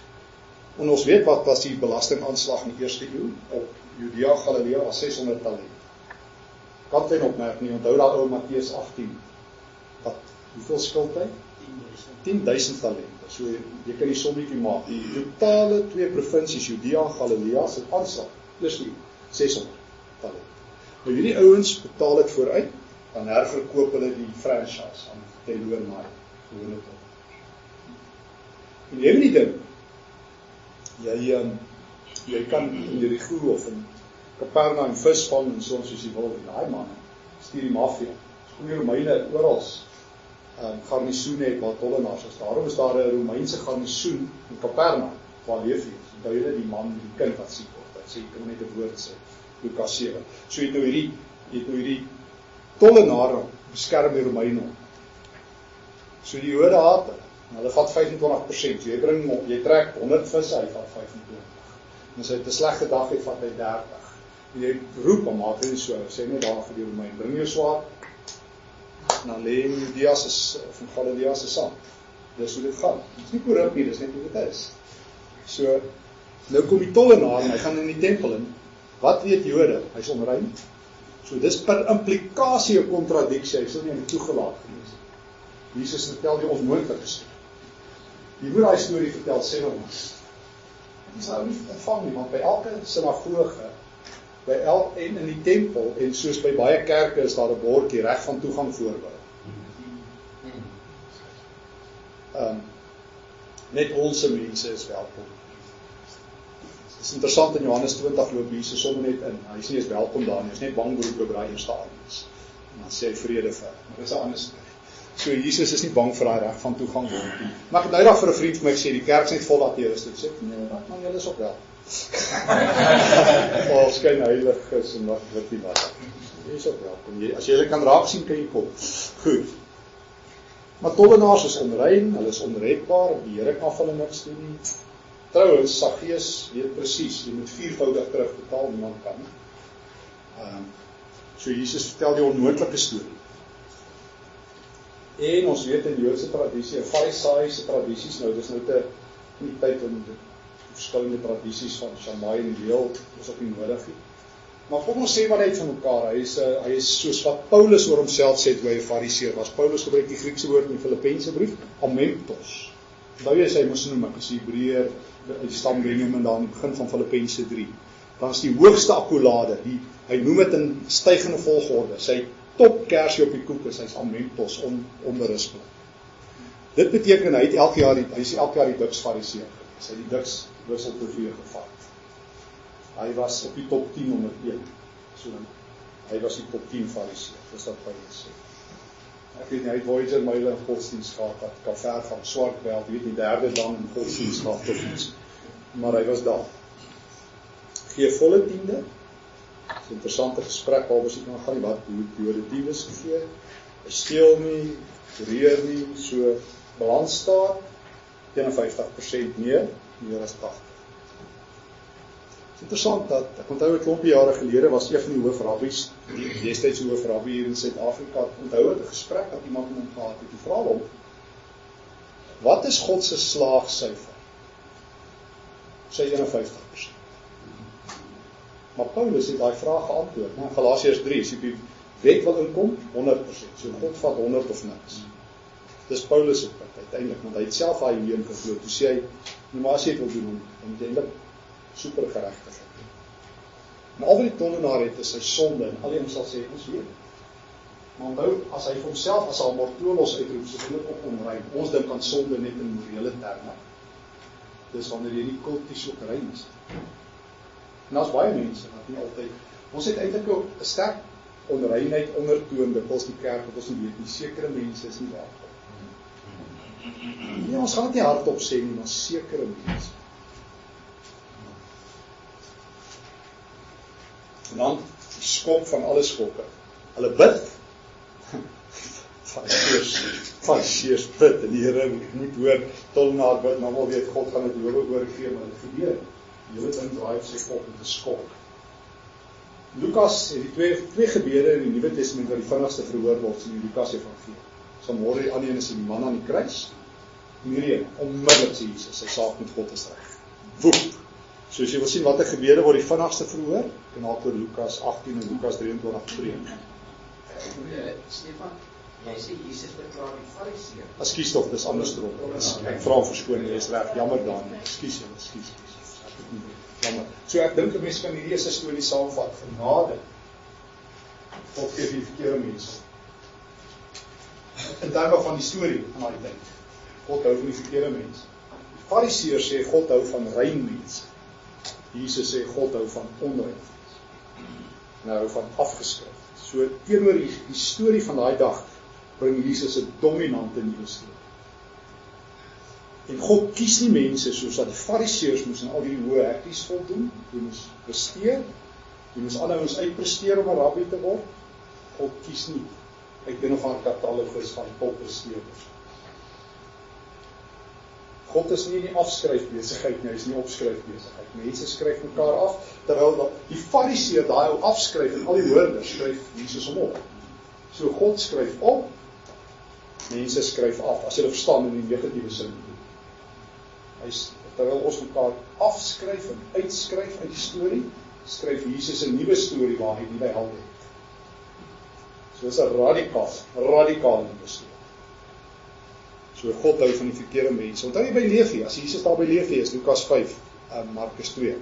En ons weet wat was die belastingaanslag in die eerste eeu, op Judea, Galilea, was 600 talent. Kan jy opmerk nie, onthou daar ou Matteus 18, hoeveel skuld hy? 10.000 talente. So jy kan die sommetjie maak. Die totale 2 provinsies, Judea en Galilea, se aanslag, dis nie 600 talente. Nou hierdie ouens betaal dit vooruit, dan herverkoop hulle die franchise aan teenoormaai. En jy weet die ding, jy kan in Jericho of in Capernaum visvang en soms soos jy wil, daai man, stuur die mafia. Kom die Romeine oral garnisoen het waar tollenaars is. Daarom is daar 'n Romeinse garnisoen in Capernaum, waar leef jy? Onthou jy die man, die kind wat siek word, dat sê, ek kan net 'n woord sê, Lukas 7. So jy het nou hierdie tollenaar beskerm die Romeine. So die Jode haat hulle vat 25%, so jy trek 100 visse, hy vat 25. En as hy het 'n slegte dag het, vat hy 30. En jy roep hom, maak hy so, sê net daar vir die Romeine, bring jou swaard, en dan lê in Judea van Galilea se saam. Dis hoe dit gaan. Dit is nie korrup nie, dis net hoe dit is. So, nou kom die tollenaar en hy gaan in die tempel in. Wat weet Jode? Hy's onrein. So dis per implikasie 'n kontradiksie, hy sal nie toegelaat gewees. Jesus vertel die onmoontlike storie. Die moet daai storie vertel, sê nou maar. Dit is nou nie ontvang nie, want by elke sinagoge, en in die tempel, en soos by baie kerke is daar 'n bordjie reg van toegang voorbehou. Net onse mense is welkom. Dit is interessant, in Johannes 20 loop Jesus sommer net in, hy is nie eens welkom daar nie, hy is net bangbroek by die eerste aand. En dan sê hy vrede vir, maar dit is 'n ander storie. So Jesus is nie bang vir daai reg van toegang bordjie. Maar ek het nou dag vir 'n vriend vir my gesê, die kerk is net vol ateïste. Ek sê, nee, maar julle is ook wel. Ons skyn heilig is en wat nie wat. Jy is ook welkom. As jy hulle kan raak sien, kan jy kom. Goed. Maar tollenaars is onrein, hulle is onredbaar, die Here kan hulle niks doen nie. Trouwens, Zacchaeus weet presies, jy moet 4voudig terugbetaal, niemand kan nie. So Jesus vertel die onmoontlike storie. En ons weet in Joodse tradisie, Farisaïse tradisies, nou dis nou te die tyd om verskillende tradisies van Shammai en Leel, is ook nie nodig nie. Maar kom ons sê maar net van mekaar, hy is soos wat Paulus oor homself sê toe hy 'n fariseer was. Paulus gebruik die Griekse woord in die Filippense brief, amemptos. Nou jy sy mos noem, ek is Hebreër, die stam Benjamin daar in die begin van Filippense 3. Dan is die hoogste akkolade, hy noem dit in stygende volgorde, sy top kersie op die koek is, hy is amemptos, onberispelik. Dit beteken, hy is elke jaar die diks fariseer gewees, hy het die diks wisseltrofee gevat. Hy was op die top 10 onder 1, so hy was die top 10 fariseer, dis wat Paulus sê. Ek weet nie, hy het Voyager myle in godsdienst gehad, dat kan ver van swart belt, weet nie, derde dan in godsdienst gehad of iets, maar hy was daar. Gee volle tiende, dit is 'n interessante gesprek, waar ons gaan gaan, wat hoe die tiendes gegee, hy steel nie, reer nie, so balans staat, 51% meer as 80. Het is interessant dat, ek onthou 'n klompie jare gelede, was een van die hoofrabbies, die destydse hoofrabbi hier in Suid-Afrika, onthou het 'n gesprek dat iemand met hom gehad het, die vra hom, wat is God se slaagsyfer? Sy 51%. Maar Paulus het daai vraag geantwoord, in Galasiërs 3, as jy die wet wil inkom, 100%, so God vat 100 of niks. Dis Paulus se punt uiteindelik, want hy het self daai leuen geglo, toe sê hy, maar as jy het wil doen, om eintlik super geregtigheid. Maar al wat die tollenaar het, is sy sonde, en al die hom sal sê, ons weet. Maar onthou, as hy vir homself, as hy mortolos uitroep, so dit ook onrein, ons dink aan sonde net in morele terme. Dis wanneer jy nie kulties ook rein is. En daar's baie mense, wat nie altyd, ons het eintlik 'n sterk onreinheid ondertoon, dikwels die kerk, wat ons nie weet nie, sekere mense is nie welkom. Nee, ons gaan dit nie hardop sê nie, maar sekere mense. En dan, die skok van alle skokke. Hulle bid, fariseërs bid, en die Here moet hoor, tollenaar bid, nou wel weet, God gaan het oorgee, maar dit gebeur. Die hele ding draai op sy kop met 'n skok. Lukas het die twee gebede in die Nuwe Testament wat die vinnigste verhoor word in die Lukas evangelie. So môre die ander een is die man aan die kruis. Hierdie onmiddellik sê Jesus, sy saak met God is reg. Woep. So as jy wil sien wat die gebede word die vinnigste verhoor, kan haal oor Lukas 18 en Lukas 23 preek. Stephan, jy sê Jesus verklaar die fariseer. Ekskuus tog, dis andersom. Ek vra verskoning, jy is reg, jammer dan. Ekskuus. Jammer. So ek dink 'n mens kan hierdie is 'n storie saamvat, genade. God gee die verkeerde mense. In terme van die storie van daai tyd. God hou van die verkeerde mense. Die fariseërs sê God hou van rein mense. Jesus sê God hou van onrein mense. En hy hou van afgeskryf. So teenoor die storie van daai dag bring Jesus 'n dominante nuwe storie. En God kies nie mense soos dat die fariseërs moes in al die hoë hekties voldoen, die moes presteer, die moes aanhou ons uitpresteer om 'n rabbi te word. God kies nie uit een of ander katalogus van toppresteerders. God is nie in die afskryfbesigheid nie, hy is nie opskryfbesigheid. Mense skryf mekaar af, terwyl die fariseer daai ou afskryf en al die woorde skryf Jesus hom op. So God skryf op, mense skryf af, as jy dit verstaan in die negatiewe sin. Terwyl ons mekaar afskryf en uitskryf uit die storie, skryf Jesus 'n nuwe storie waar hy nuwe helde het. So is 'n radicaal nuwe storie. So God hou van die verkeerde mense. Onthou jy by Levi, as Jesus daar by Levi is, Lukas 5, Markus 2.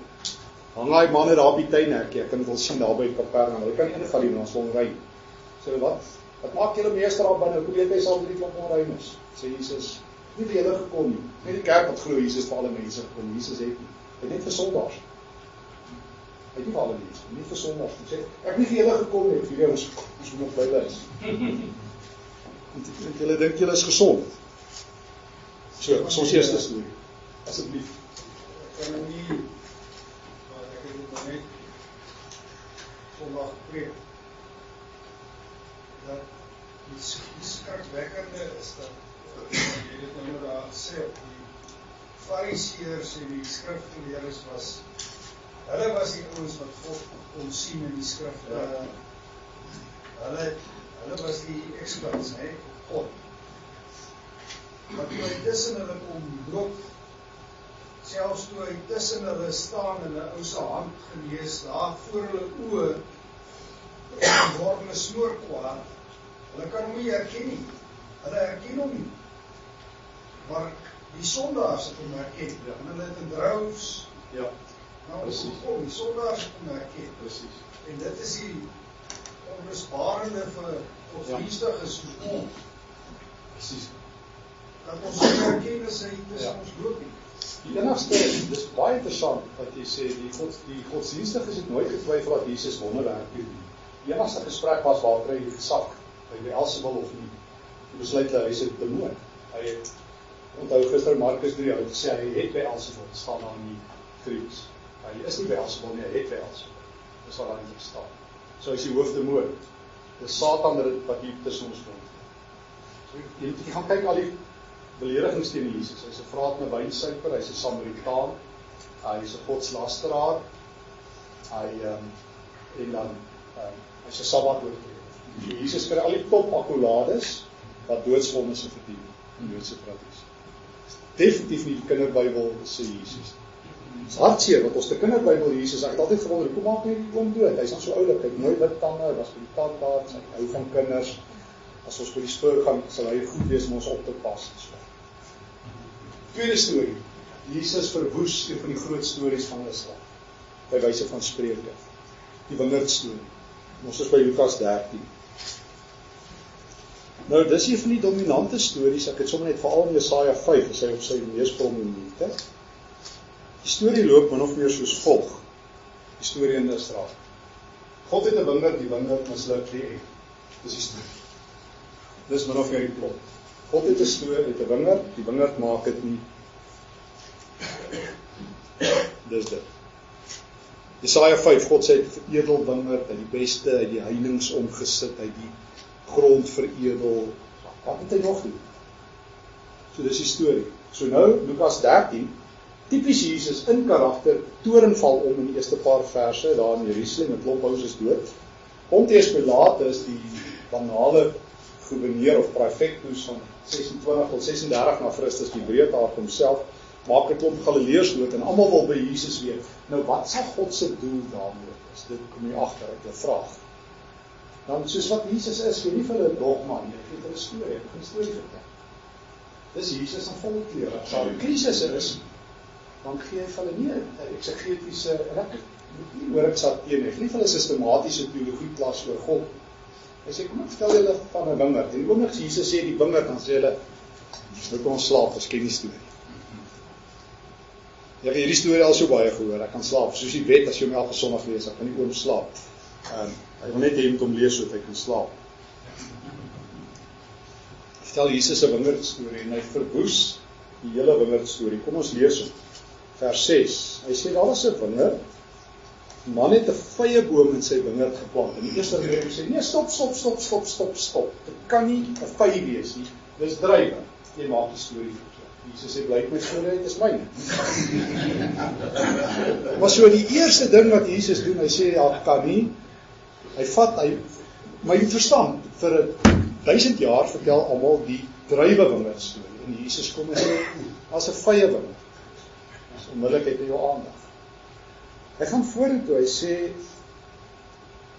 Hang hy manne daar op die tuinhekkie, ek kan dit wel sien daar by Kapernaum, hulle kan inval hier, ons wil ry. So wat maak julle meester daar binne? Hoe weet hy sal met die klomp onrein is? Sê Jesus, nie vir julle gekom nie. Net die kerk wat glo Jesus vir alle mense gekom. Jesus het nie. Hy het net vir sondaars. Hy het nie vir alle mense, nie vir sondaars. Hy sê, ek het nie vir julle gekom nie, vir julle ons moet nog by hulle is. En julle dink julle is gesond. So, ons eerste storie. Asseblief. Ek kan nie, maar ek het dit net Sondag gepreek, dat die skrikwekkende is dat, jy het nou daar gesê, die fariseërs en die skrifgeleerdes hulle was die ouens wat God kon sien in die skrif. Hulle was die experts, God. Maar toe hy tussen hulle kom loop, selfs toe hy tussen hulle staan en 'n ou se hand genees, daar voor hulle oë, word hulle smoorkwaad. Hulle kan hom nie herken nie. Hulle herken hom nie. Maar die sondaars het hom herken. En hulle het in droves. Ja, Nou, precies. die sondaars het hom herken. Precies. En dit is die onrusbarende vir godsdienstiges soos ons. Precies. Dat ons nie herken is hy tussen Ja. ons loop nie. Die enigste, dis baie interessant wat jy sê, die godsdienstig het nooit getwyfel dat Jesus wonderwerk doen. Die enigste gesprek was waar kry hy gesak, by Beelzebul of nie. Die besluit hy is 'n demoon. Hy het, onthou gister Markus 3, hy het gesê hy het Beelzebul, staan daar in die Grieks. Hy is nie Beelzebul nie, hy het Beelzebul. Dis wat daar staan. So hy is die hoofdemoon. Dis Satan wat hier tussen ons kom. So jy gaan kyk al die beledigings teen Jesus. Hy's 'n vraat met wynsuiker, hy's 'n Samaritaan, hy's 'n godslasteraar, en dan hy's 'n Sabbat-oortreder. Jesus kry al die top akkolades wat doodsvonnisse verdien in Joodse tradisie. Definitief nie die kinderbybel sê Jesus. Dis hartseer wat ons die kinderbybel Jesus, ek het altyd gewonder, kom maak nie die oom dood, hy's dan so oulik, hy het mooi wit tande, hy was by die tandarts, hy hou van kinders, as ons by die spoor gaan, sal hy goed wees om ons op te pas. Tweede storie, Jesus verwoes een van die groot stories van Israel, by wyse van Spreuke, die wingerdstorie. Ons is by Lukas 13. Nou, dis een van die dominante stories, ek het sommer net veral in Jesaja 5, is hy op sy mees prominente. Die storie loop min of meer soos volg, die storie in Israel. God het 'n wingerd, die wingerd misluk die eind. Dis die storie. Dis min of meer die plot. God het 'n storie, het 'n wingerd, die wingerd maak dit nie. Dis dit. Jesaja 5, God sê hy het veredel wingerd, hy die beste, hy die heininge omgesit, hy die grond veredel. Wat moet hy nog doen? So dis die storie. So nou, Lukas 13, typies Jesus in karakter, torenval om in die eerste paar verse, daar in Jerusalem, 'n klomp ouens is dood. Pontius Pilatus, die banale gouverneur of prefectus van 26 tot 36 na Christus, die breedhaard homself, maak 'n klomp Galileërs dood en almal wil by Jesus weet. Nou wat sal God se doel daarmee is? Dit kom jy agter uit 'n vraag. Dan soos wat Jesus is, gee nie vir hulle 'n dogma nie, hy gee hulle 'n storie, hy begin 'n storie vertel. Dis Jesus in volle kleur. As daar 'n krisis is, dan gee hy vir hulle nie 'n eksegetiese, en ek nie hoor ek sat teen, hy gee nie vir hulle sistematiese teologie klas oor God. Hy sê, kom ek vertel julle van 'n wingerd. En die oomblik as Jesus sê die wingerd, dan sê hulle, nou kan ons slaap, ons ken die storie. Jy het hierdie storie al so baie gehoor, ek kan slaap, soos die wet, as jy hom elke Sondag lees, ek kan nie oom slaap. Hy wil net hê met hom lees, so dat hy kan slaap. Hy vertel Jesus 'n wingerdstorie, en hy verwoes die hele wingerdstorie. Kom ons lees hom. Vers 6, hy sê, daar was 'n wingerd, die man het 'n vyeboom in sy wingerd geplant, en die eerste wingerd sê, nee, stop, dit kan nie 'n vy wees nie, dis druiwe. Jy maak die storie verkeerd. Jesus sê, blyk my storie uit, is myne. Maar so die eerste ding wat Jesus doen, hy sê, ja, kan nie, maar jy moet verstaan, vir 1000 jaar vertel almal die druiwewingerd storie, en Jesus kom en sê, as 'n vye wingerd, as onmiddellik het hy jou aandag. Hy gaan vorentoe, hy sê,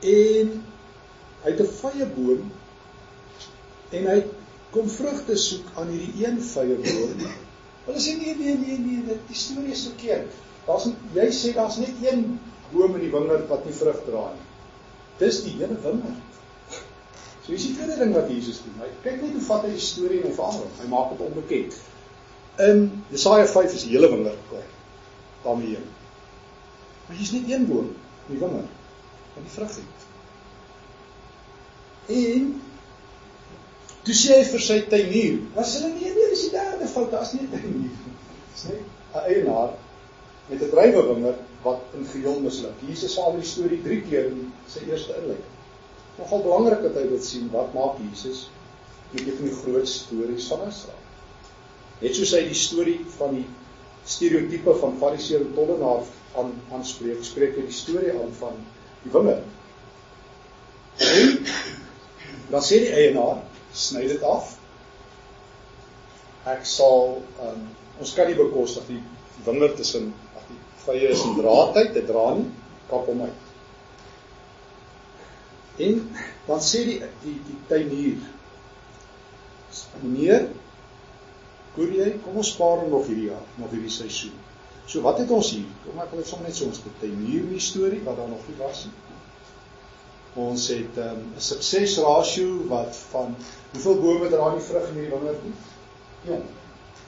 en hy het 'n vye boom, en hy kom vrugte soek aan hierdie een vye boom. Hulle sê, nee, die storie is verkeerd. Jy sê, daar's net een boom in die wingerd wat nie vrug dra nie. Dis die hele wingerd. So is die tweede ding wat Jesus doen. Hy kyk net hoe vat hy die storie en hy verander. Hy maak dit onbekend. In Jesaja 5 is die hele wingerd kort. Daarmee heen. Maar hier's net een boom in die wingerd wat die vrug het. En toe sê hy vir sy tuinier, was hulle nie, dis die derde fout, daar is nie 'n tuinier. Dis net 'n eienaar met 'n druiwewingerd wat in geheel misluk. Jesus sê die storie 3 keer in sy eerste inleiding. Nogal belangrik dat hy dit sien, wat maak Jesus met een van die groot stories van Israel. Net soos hy die storie van die stereotype van fariseer en tollenaar aanspreek, spreek hy die storie aan van die wingerd. En dan sê die eienaar, sny dit af. Ek sal, ons kan nie bekostig, die wingerd is in, die vye is in draadtyd, dit dra nie, kap hom uit. En dan sê die tuinier, meneer, hoor jy, kom ons spaar hom nog hierdie jaar, nog hierdie seisoen. So wat het ons hier? Kom ek wil het sommer net so ons tuinier in die storie, wat daar nog nie was nie. Ons het 'n suksesratio wat van, hoeveel bome dra die vrug in die wingerd nie? Ja,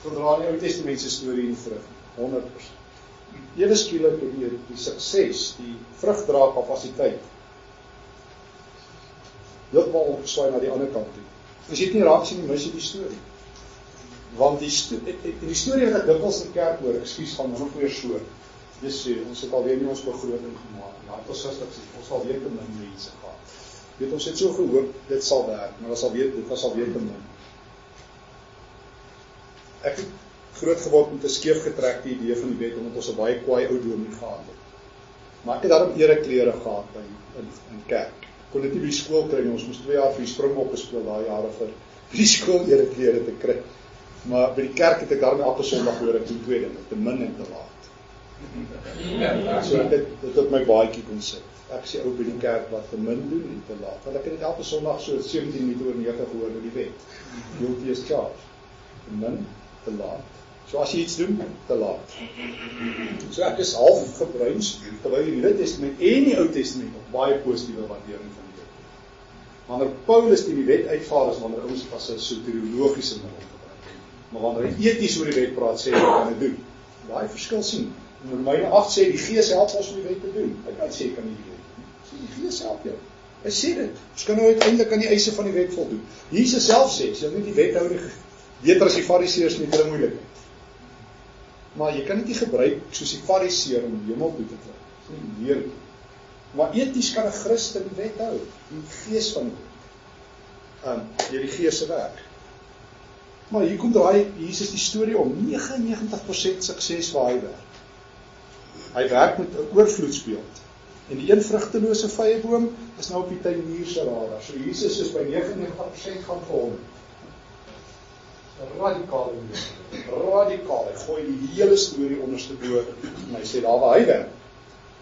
sodra die Ou Testament se storie in die vrug, 100%. Ewe skielik die sukses, die vrugdraagkapasiteit, heeltemal omgeswaai na die ander kant toe. As jy dit nie raak sien, mis jy die storie. Want die storie wat ek dikwels in kerk hoor, ekskuus van nog weer so, dis sê, ons het alweer nie ons begroting gemaak, laat ons rustig sê, ons sal weer te min mense gehad. Weet, ons het so gehoop, dit sal werk, maar dit was alweer te min. Ek het groot geword met 'n skeef getrekte idee van die wet, omdat ons 'n baie kwaai ou dominee gehad het. Maar ek het daarom ereklere gehad in kerk. Kon dit nie by die skool kry nie, ons moes 2 jaar vir die Springbok gespeel, daai jare vir die skool ereklere te kry. Maar by die kerk het ek daarom elke Sondag hoor, ek doen 2 dinge, te min en te laat. So dit het my baadjie kon sit. Ek sê ou by die kerk wat te min doen en te laat. Want ek het dit elke Sondag so 17 minute oor 9 gehoor oor die wet. Guilty as charged. Te min, te laat. So as jy iets doen, te laat. So ek is half gebruins, terwyl die Nuwe Testament en die Ou Testament op baie positiewe waardering van die wet. Wanneer Paulus die wet uitvaar is, wanneer ons as 'n soteriologiese middel gebruik. Maar wanneer hy eties oor die wet praat, sê hy kan dit doen. Daai verskil sien. In Romeine 8 sê die Gees help ons om die wet te doen. Hy kan sê kan nie die wet doen. Sê die Gees help jou. Hy sê dit. Ons kan nou uiteindelik aan die eise van die wet voldoen. Jesus self sê, as jy nie die wet hou nie, beter as die Fariseërs met hulle moeilikheid. Maar jy kan dit nie gebruik soos die Fariseër om die hemel toe te kry. Dis nie meer nie. Maar eties kan 'n Christen die wet hou, die gees van die wet. Deur die Gees se werk. Maar hier kom draai Jesus die storie om, 99% sukses waar hy werk. Hy werk met 'n oorvloedsbeeld. En die een vrugtelose vyeboom is nou op die tuinier se radar. So Jesus is by 99% gaan vir hom. Radikaal. Hy gooi die hele storie onderste bo en hy sê daar waar hy werk,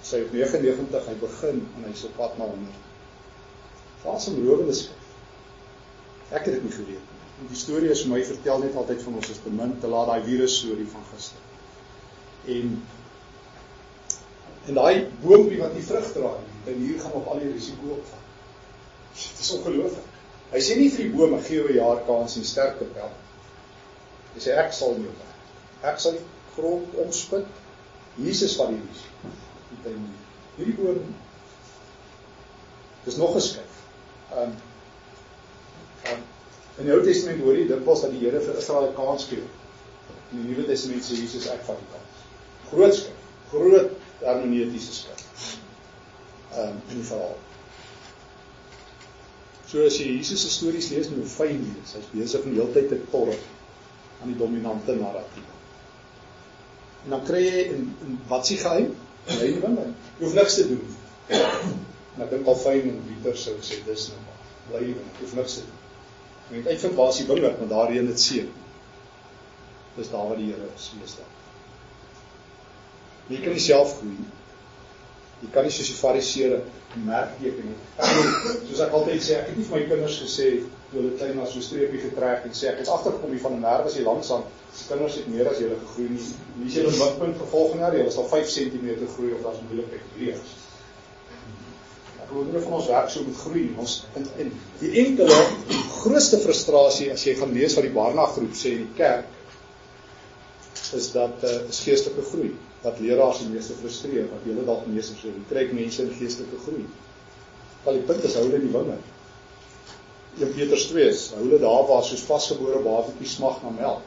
sy op 99, hy begin en hy is op pad na 100. Daar is 'n rowende skrif. Ek het dit nie geweet nie. Die storie is vir my vertel net altyd van ons is te min, te laat daai virus storie van gister. En daai boompie wat die vrug dra, en hier gaan op al die risiko opvat. Dit is ongelooflik. Hy sê nie vir die bome, gee jou 'n jaar kans en sterker wel. Hy sê ek sal nie werk. Ek sal die grond omspit. Jesus van die risiko. Hierdie boom dis nog geskryf. In die Ou Testament hoor jy dikwels dat die Here vir Israel 'n kans gee. In die Nuwe Testament sê Jesus ek vat die kans. Groot skrif, groot hermeneutiese skrif. In die verhaal. So as jy Jesus se stories lees, moet jy fyn lees. Hy's besig om die hele tyd te torp aan die dominante narratief. En dan kry jy in wat is die geheim? Jy hoef niks te doen. En ek dink al fyn en Pieter sou sê dis nou maar. Bly jy hoef niks te doen. Jy moet uitvind waar is die wingerd, want daarheen het seën. Dis daar waar die Here is, wees daar. Jy kan nie self groei nie. Jy kan nie soos die Fariseëre merkteken nie. Soos ek altyd sê, ek het nie vir my kinders gesê, toe hulle klein was, so streepie getrek en sê, ek het agtergekom hier van 'n merk as jy langsaan, die kinders het meer as julle gegroei nie. Wie sê hulle mikpunt vir volgende jaar, hulle sal 5 cm groei of daar's moeilikheid lees. Ek wil nie van ons werk so moet groei nie. Ons in die enkele grootste frustrasie as jy gaan lees wat die Barna groep sê in die kerk, is dat is geestelike groei. Wat leraars die meeste frustreer, wat julle dalk meeste so, die kry mense in geestelike groei. Al die punt is, hou hulle die wingerd. 1 Petrus 2 is, hou hulle daar waar soos pasgebore babatjie smag na melk.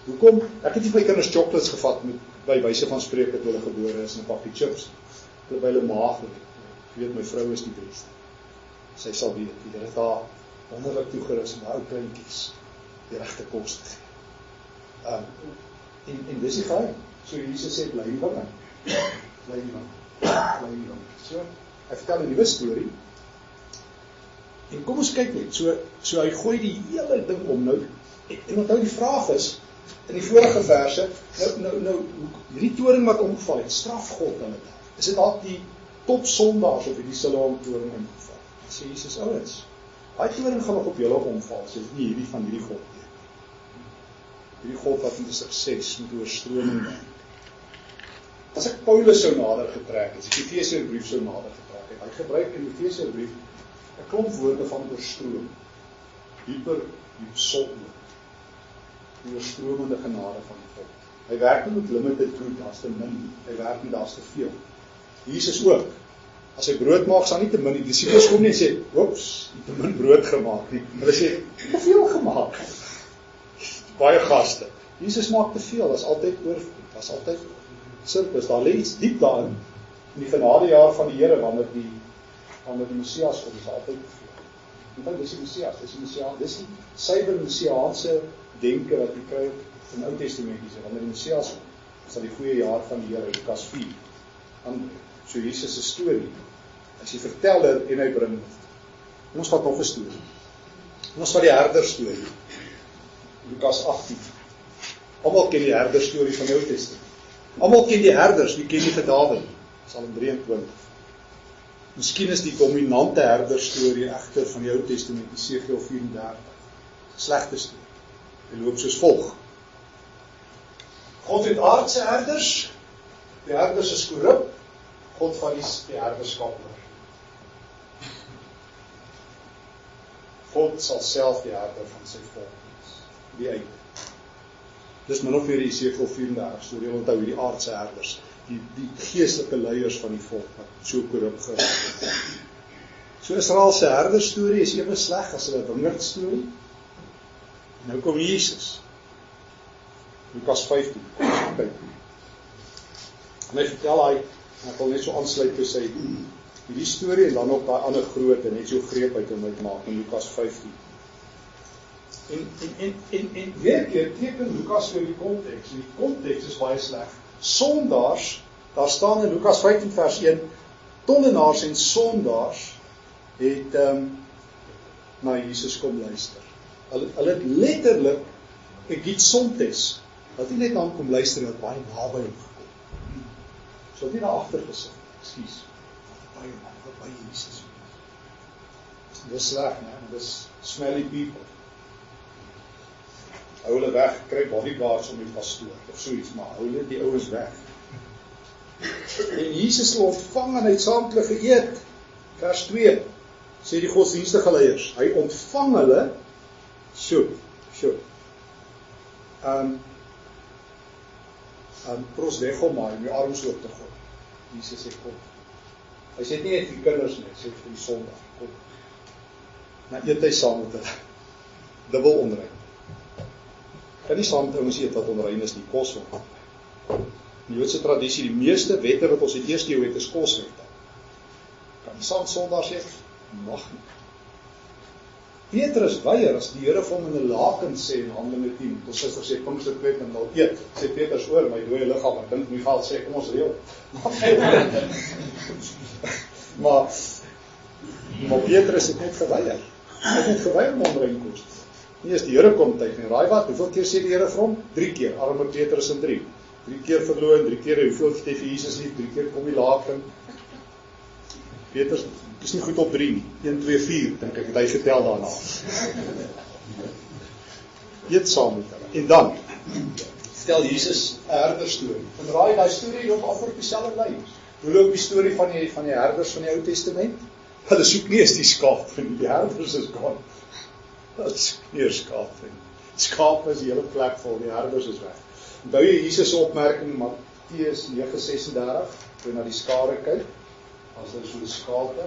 Hoekom? Ek het nie my kinders chocolates gevat met by wyse van spreek dat hulle gebore is en 'n pakkie chips. Hulle by hulle maag geweet. Ek weet my vrou is die beste. Sy sal weet, die Here het haar wonderlik toegerus om haar ou kleintjies die regte kos te gee. En dis die geheim. So Jesus sê, bly die wingerd. Bly die wingerd. So, hy vertel 'n nuwe storie. En kom ons kyk net, so hy gooi die hele ding om nou. En onthou die vraag is, in die vorige verse, hierdie toring wat omgeval het, straf God hulle daar. Is dit dalk die top sondaars op die Siloam toring omgeval? Sê Jesus, ouens, daai toring gaan nog op julle omval, sê nie hierdie van hierdie God nie. Hierdie God wat met sukses, met oorstroming werk. As ek Paulus sou nader getrek het, as ek die Efeserbrief sou nader getrek het, hy gebruik in die Efeserbrief 'n klomp woorde van oorstroming. Hypersonde, die oorstromende genade van God. Hy werk nie met limited good, daar's te min, hy werk nie, daar's te veel. Jesus ook, as hy brood maak, sal nie te min, die disippels kom nie en sê, oeps, te min brood gemaak nie, hulle sê, te veel gemaak, baie gaste, Jesus maak te veel, dat is altyd oorvloed, dat is altyd surplus, daar lê iets diep daarin, in die genadejaar van die Here, wanneer die Messias kom, is altyd te veel. Want dis die Messias, dis die suiwer messiaanse denke wat jy kry in die Ou Testamentiese, wanneer die Messias kom, sal die goeie jaar van die Here, Lukas 4, so Jesus' storie, as hy verteller en hy bring, en ons vat nog 'n storie, en ons vat die herder storie, Lukas 18, almal ken die herder storie van die Ou Testament, almal ken die herders, wie ken die vir Dawid, Psalm 23, miskien is die dominante herder storie egter van die Ou Testament, Esegiel 34, slegte storie, hy loop soos volg, God het aardse herders, die herders is korrup, God van die herderskap oor. God sal self die herder van sy volk wees. Die einde. Dis min of meer die Esegiel 34 storie, onthou hierdie aardse herders, die geestelike leiers van die volk, wat so korrup geraak het. So Israel se herderstorie is ewe sleg as hulle wingerd storie. Nou kom Jesus. Lukas 15. Kyk. En hy vertel hy, en ek wil net so aansluit by sy hierdie storie en dan ook daai ander groot en net so greep uit om uit maak in Lukas 15. En weer keer teken Lukas vir die konteks. Die konteks is baie sleg. Sondaars, daar staan in Lukas 15 vers 1, tollenaars en sondaars het na Jesus kom luister. Hulle het letterlik egitzontes, dat nie net na hom kom luister, wat baie naby hom gekom. So het nie daar agter gesit, ekskuus, wat baie Jesus. Dis sleg, né? Dis smelly people. Hou hulle weg, kry bodyguards om die pastoor, of soiets, maar hou hulle die ouens weg. En Jesus ontvang en hy het saam met hulle geëet. Vers 2, sê die godsdienstige leiers, hy ontvang hulle, prosdechomai, om die arms oop te gooi. Jesus sê, kom. Hy sê nie net die kinders nie, hy sê vir die sondag, kom. Nou eet hy saam met hulle, dubbel onrein. Kan nie saam met ouens eet wat onrein is, die kos van. In die Joodse tradisie, die meeste wette wat ons in die eerste eeu het, is koswette. Kan nie saam sondags eet? Mag nie. Petrus weier, as die Here vir hom in 'n laken sê in Handelinge 10, ons sister sê, kom ons weet en nou eet, sê Petrus oor, my dooie liggaam, ek dink nie geld sê, kom ons reël. maar Petrus het net geweier. Hy het net geweier om onrein kos. Nie as die Here kom tyd nie, raai wat, hoeveel keer sê die Here vir hom? 3 keer, arme Petrus in 3. 3 keer verloon, 3 keer, hoeveel het hy vir Jesus lief, 3 keer kom die laken. Petrus is nie goed op 3 nie, 1, 2, 4, dink ek, het hy getel daarna. Eet saam met hulle. En dan, vertel Jesus 'n herderstorie. En raai, die storie loop af op dieselfde lyn. Hoe loop die storie van die herders van die Ou Testament? Hulle soek nie eens die skaap nie, die herders is gone. Hulle soek nie eens skaap nie. Skaap is die hele plek vol, die herders is weg. Onthou jy Jesus' opmerking in Matteus 9:36, toe na die skare kyk, as hulle so die skape,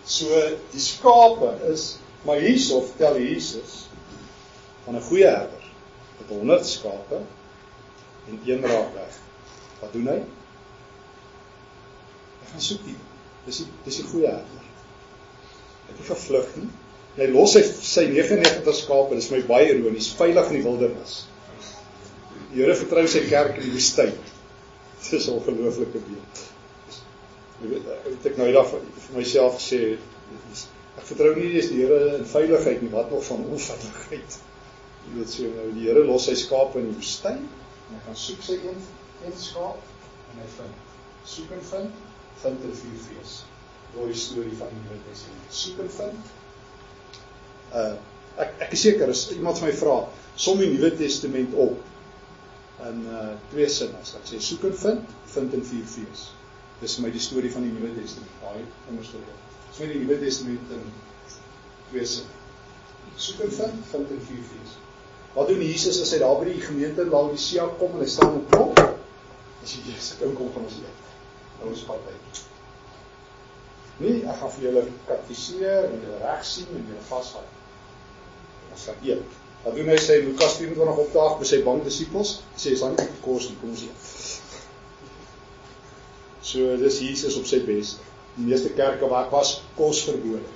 so die skape is, maar hierso vertel Jesus van 'n goeie herder met 100 skape en een raak weg. Wat doen hy? Hy gaan soek die. Dis die goeie herder. Hy het nie gevlug nie. Hy los sy 99 skape, dis my baie ironies, veilig in die wildernis. Die Here vertrou sy kerk in die woestyn. Dit is 'n ongelooflike beeld. Ek nou eendag vir myself gesê, Ek vertrou nie eens die Here in veiligheid nie, wat nog van onveiligheid. Jy weet so, nou die Here los sy skape in die woestyn, en hy gaan soek sy een skaap, en hy vind. Soek en vind in 4 fees. Door die storie van die Nuwe Testament. Soek en vind. Ek is seker, as iemand van my vra, som die Nuwe Testament op, in 2 sinne, as ek sê, soek en vind in 4 fees. Dis vir my die storie van die Nuwe Testament, daai onderste deel. Dis my die Nuwe Testament in 2 sinne. Soek en vind in 4 fees. Wat doen Jesus as hy daar by die gemeente in Laodicea kom en hy staan en klop? As jy sit inkom van ons eet. Nou is party. Nee, ek gaan vir julle katfiseer en julle reg sien en julle vasvat. Ons gaan eet. Wat doen hy sê Lukas 24 opdaag by sy bang disippels? Sê, is daar nie kos nie, kom ons eet. So, dis Jesus op sy beste. Die meeste kerke waar ek was, kos verbode.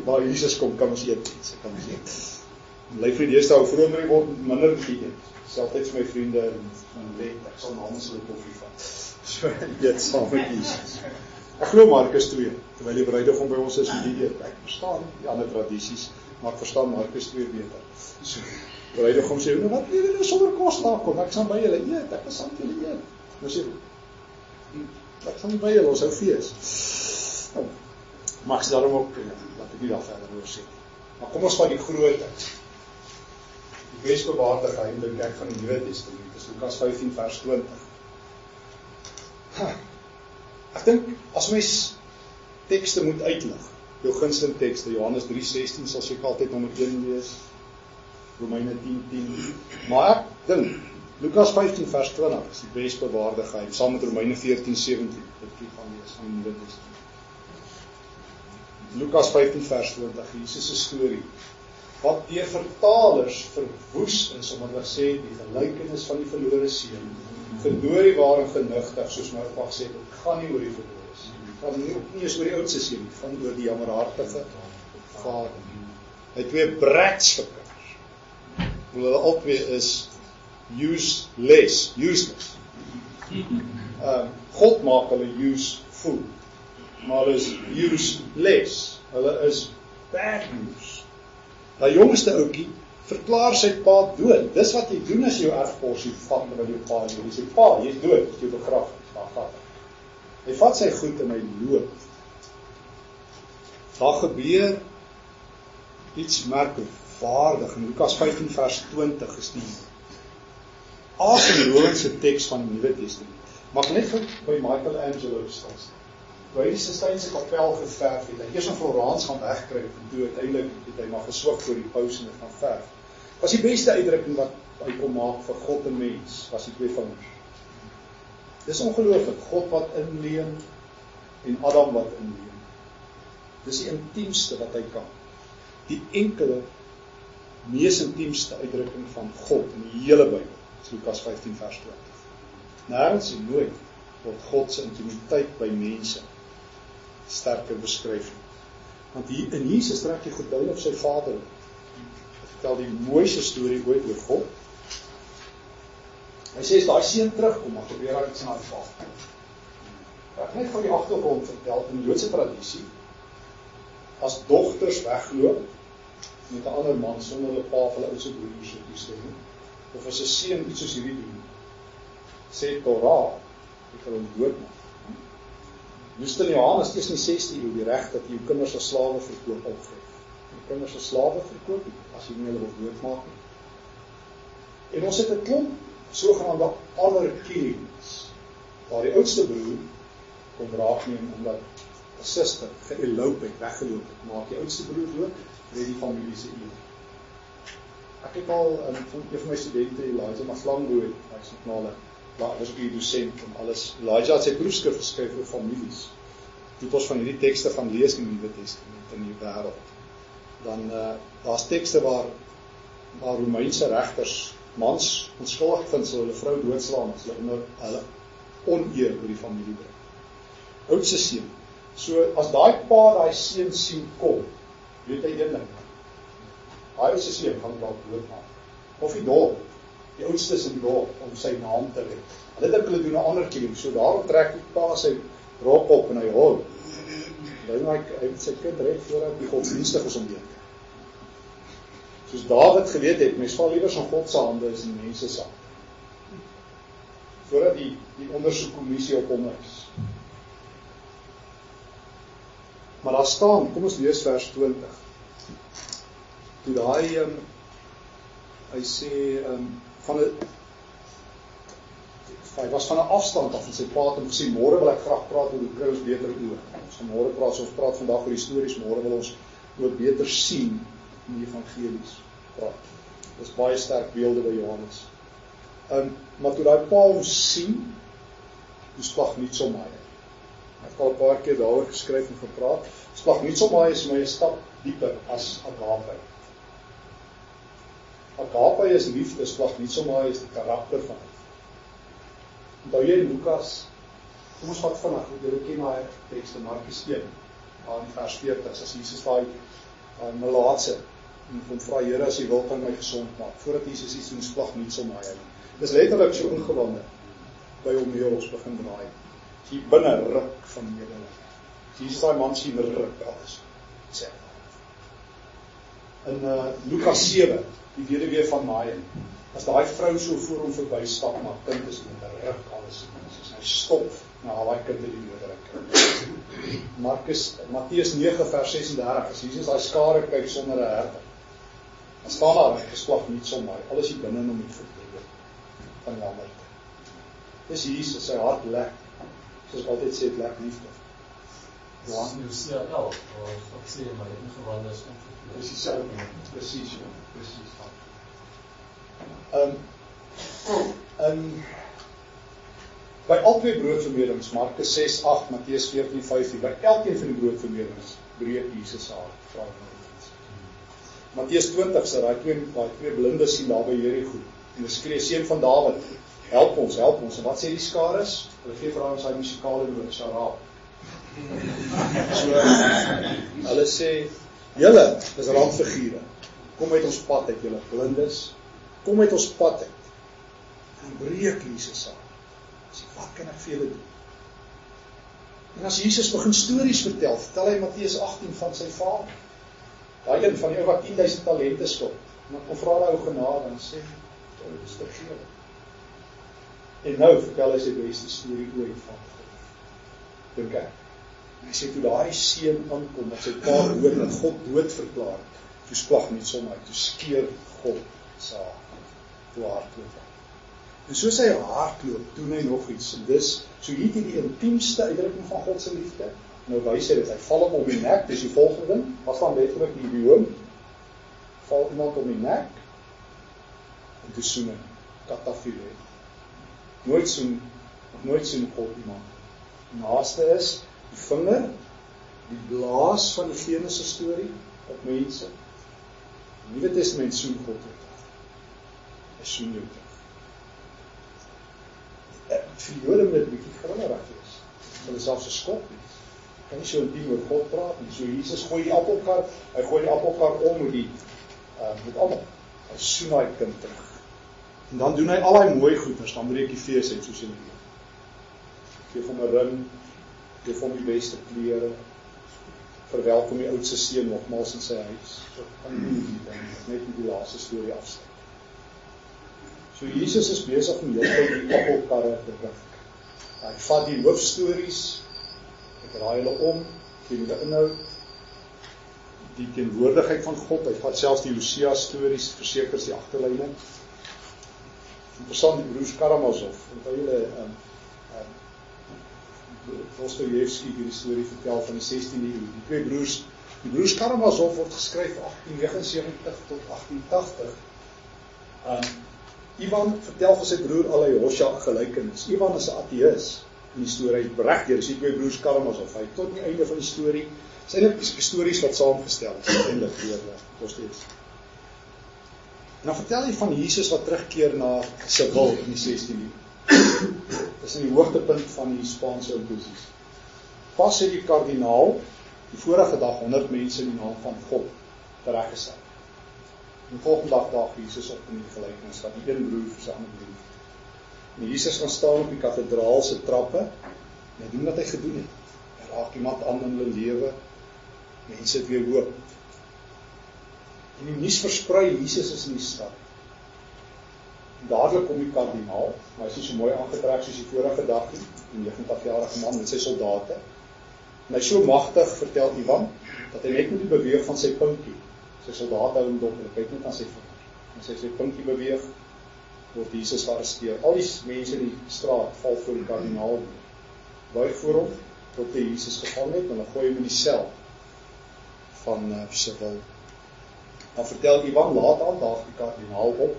Waar Jesus kom, kan ons eet. Kan ons eet. My vriend, eerst hou vroeger word minder geëet. Selfs vir my vriende in Let, ek sal namens hulle koffie vat. So, eet saam met Jesus. Ek glo Markus 2, terwyl die bruidegom by ons is met die eet. Ek verstaan die ander tradisies, maar ek verstaan Markus 2 beter. So, bruidegom sê, nou wat wil julle sonder kos daar kom? Ek sal by julle eet, ek wil saam met julle eet. Nou sê, ek sal by julle, ons hou fees. Nou, maar ek sê daarom ook, laat ek nie daar verder oor sê. Maar kom ons van die grootheid. Die best bewaarde geheim, dink ek, van die Nuwe Testament, is Lukas 15 vers 20. Ek dink, as mens tekste moet uitlig, jou gunsteling tekste, Johannes 3:16 sal seker altyd nommer 1 wees, Romeine 10:10, maar ek dink, Lukas 15 vers 20 is die best bewaarde geheim, saam met Romeine 14:17, wat ek gaan lees van die Nuwe Testament. Lukas 15 vers 20, Jesus' storie, wat deur vertalers verwoes is, omdat hulle sê, die gelykenis van die verlore seun, verdoorie waar en genigtig, soos my opa gesê, het gaan nie oor die verlore seun, het gaan nie eens oor die oudste seun, het gaan oor die jammerhartige vader. Hy het 2 brats vir kinders, hoe hulle al 2 is useless. God maak hulle useful, maar hulle is useless, hulle is bad news. Die jongste oukie verklaar sy pa dood. Dis wat jy doen as jy jou erfporsie vat met jou pa. Jy sê, pa, jy is dood, jy begraf. Hy vat sy goed en hy loop. Daar gebeur iets merkwaardig. In Lukas 15 vers 20 is die asemrolendste teks van die Nuwe Testament. Mag net by Michelangelo stil staan. Toe hy die Sistynse kapel geverf het, hy eers in Florence gaan wegkryf, en toe uiteindelik het hy maar geswig voor die paus en het gaan verf. Was die beste uitdrukking wat hy kon maak vir God en mens, was die 2 vingers. Dis ongelooflik, God wat inleem en Adam wat inleem. Dis die intiemste wat hy kan. Die enkele, mees intiemste uitdrukking van God in die hele Bybel, is Lukas 15 vers 20. Nergens en nooit word God se intimiteit by mense sterker beskryf. Want hier in Jesus trek hy goed duidelik op sy vader. Hy vertel die mooiste storie ooit oor God. Hy sê, as daai seun terugkom, maar gebeur daar iets in die vader. Ek net van die agtergrond vertel, in die Joodse tradisie, as dogters wegloop, met 'n ander man, sonder hulle pa of hulle oudste broers se toestemming, of as 'n seun iets soos hierdie doen, sê Torah, ek wil hom doodmaak. Dus in Johannes, eers in die 6de eeu, die reg dat jy jou kinders as slawe verkoop opgeef. Jou kinders as slawe verkoop, as jy nie hulle wil doodmaak nie. En ons het 'n klomp sogenaamde honor killings, waar die oudste broer kom raakneem, omdat 'n suster geëloop het, weggeloop het, maak die oudste broer dood, red die familie se eer. Ek het al, een van my studente, Elijah Maslambo, hy is nog na daar was ook die docent en alles. Elijah het sy proefskrif geskryf oor families. Toe ons van hierdie tekste gaan lees in die Nuwe Testament in die wêreld, dan daar's tekste waar Romeinse regters mans onskuldig vind, sal hulle vrou doodslaan as hulle oneer oor die familie bring. Oudste seun. So as daai pa daai seun sien kom, weet hy een ding. Daai oudste seun gaan dalk doodmaak. Of die dorp. Die oudste is in die dorp, om sy naam te red. Hulle dink hulle doen 'n ander killing, so daarom trek die pa sy rok op en hy hol. Hy het sy kind reg voordat die godsdienstig is om te. Soos Dawid geweet het, mens val liewer in God se hande as in mense se hande. Voordat die ondersoekkommissie op hom is. Maar daar staan, kom ons lees vers 20. Toe daai, hy sê, hy was van 'n afstand af en sy pa het hom gesê, môre wil ek graag praat oor hoe kry ons beter oor. Ons gaan môre praat, ons praat vandag oor die stories, môre wil ons oor beter sien in die evangelies praat. Dit is baie sterk beelde by Johannes. Maar toe daai pa hom sien, toe splag niet so baie. Ek het al 'n paar keer daaroor geskryf en gepraat. Splag niet so baie is my 'n stap dieper as agape. Agape is liefde, splag niet so baie is die karakter van het. Onthou jy in Lukas, kom ons vat vanaf, julle ken daai tekste, Markus 1, in vers 40, as Jesus daai melaatse, en kom vra, Here, as jy wil, kan my gesond maak, voordat Jesus iets doen, splag niet so baie. Dis letterlik so ingewande, by hom ons begin draai. Die binne ruk van medelik. Jesus daai man sien ruk alles. Sê. In Lukas 7, die weduwee van Nain, as daai vrou so voor hom verby stap, maar kind is met 'n ruk alles. Soos hy stop na daai kind in die noodruk. Matteus 9 vers 36, as Jesus daai skare kyk sonder 'n herder. Dan staan daar, hy gesplag niet so maar, alles hier binne hom moet verdruk van jammerte. Dis Jesus, sy hart lek. Soos altyd sê, het lek liefde. Ja, in Hosea 11, waar God sê, maar die ingewande is onvervloed. Dis dieselfde, presies, ja, presies. By al twee broodvermeerdings, Markus 6, 8, Matteus 14, 15, by elkeen van die broodvermeerdings, breek Jesus haar, vraag ons. Matteus 20, sê, daai twee blinde sien daar by Jerigo, en hulle skree, seun van Dawid, help ons, en wat sê die skares? Hulle gee vir ons sy musikale noot, Sharaab. So, hulle sê, julle is randfigure, kom uit ons pad uit, julle blindes, kom uit ons pad uit, en breek Jesus aan, sê, wat kan ek vir julle doen? En as Jesus begin stories vertel hy Matteus 18 van sy vader, daai een van die ou wat 10.000 talente skuld, en dan kom vra hy ou genade, en sê, dit is te veel. En nou vertel hy sy beste storie ooit van God. Dink ek. En hy sê, toe daai seun aankom, dat sy pa hoor dat God dood verklaar, toe splag niet so maar, toe skeer God sy toe hardloop. En soos hy hardloop, doen hy nog iets, en dis, so hier die intiemste uitdrukking van God se liefde, nou wys hy dit, hy val hom op die nek, dis die volgende ding, wat van letterlik die idioom, val iemand op die nek, en toe soen hy, katafile. Nooit soen God iemand. Die naaste is, die vinger, die blaas van die Genesis storie, op mense. Die Nuwe Testament soen God ook. Hy soen jou terug. Vir Jode moet dit bietjie grinnerig wees. Hulle selfs 'n skok wees. Kan nie so intiem oor God praat nie. So Jesus gooi die appelkar om met almal. Hy soen daai kind terug. En dan doen hy al die mooi goeders, dan breek die fees uit soos jy weet. Geef hom 'n ring, geef hom die beste klere, verwelkom die oudste seun nogmaals in sy huis. So kan nie net die laaste storie afsluit. So Jesus is besig om heeltyd die appelkarre te druk. Hy vat die hoofstories, hy draai hulle om, gee die inhoud, die teenwoordigheid van God, hy vat selfs die Hosea stories, versekers die agterlyne. Interessant, die broers Karamazov, onthou julle, Dostojewski die storie vertel van die 16de eeu, die twee broers, die broers Karamazov word geskryf 1879 tot 1880. Ivan vertel van sy broer Alyosha 'n gelykenis. Ivan is 'n ateïs in die storie, hy breg deur, die twee broers Karamazov, hy tot die einde van die storie, is eintlik die stories wat saamgestel is, eintlik deur Dostojewski. En dan vertel hy van Jesus wat terugkeer na sy wil in die 16de eeu. Dis in die hoogtepunt van die Spaanse inquisisie. Pas het die kardinaal die vorige dag 100 mense in die naam van God tereggestel. En volgende dag daag Jesus op in die gelykenis van die een broer vir sy ander broer. En Jesus gaan staan op die kathedraal se trappe en hy doen wat hy gedoen het. Hy raak iemand aan in hulle lewe, mense het weer hoop. En die nuus versprei, Jesus is in die stad. Dadelik kom die kardinaal, maar hy is nie so mooi aangetrek soos die vorige dag nie, die 89-jarige man met sy soldate. En hy is so magtig, vertel Ivan, dat hy net met die beweeg van sy pinkie, sy soldate hou hom dop, en hy kyk net aan sy vinger. En sy pinkie beweeg, word Jesus gearresteer. Al die mense in die straat val voor die kardinaal, buig voor hom, tot hy Jesus gevang het, en dan gooi hom in die sel van Seville. Dan vertel Ivan, laat aan, daag die kardinaal op,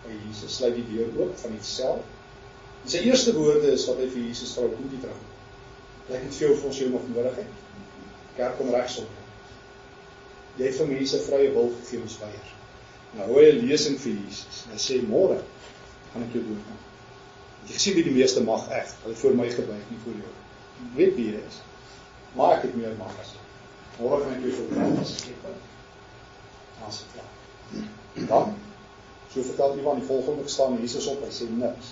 en Jesus sluit die deur oop van die sel. En sy eerste woorde is wat hy vir Jesus vrou Koekie terug. Lyk het veel vir ons jou nog nodig het. Kerk om rechtsom. Jy het vir mense vrye wil gegee ons weier. Nou hoor hy 'n lesing vir Jesus. En hy sê, môre gaan ek jou doodmaak. Jy gesien wie die meeste mag echt. Hulle voor my gebuig, nie voor jou. Ek weet wie jy is. Maar ek het meer mag as jy. Môre gaan ek jou verbrand as skepper. En as het klaar. En dan, so vertel Ivan, die volgende staan Jesus op, hy sê niks.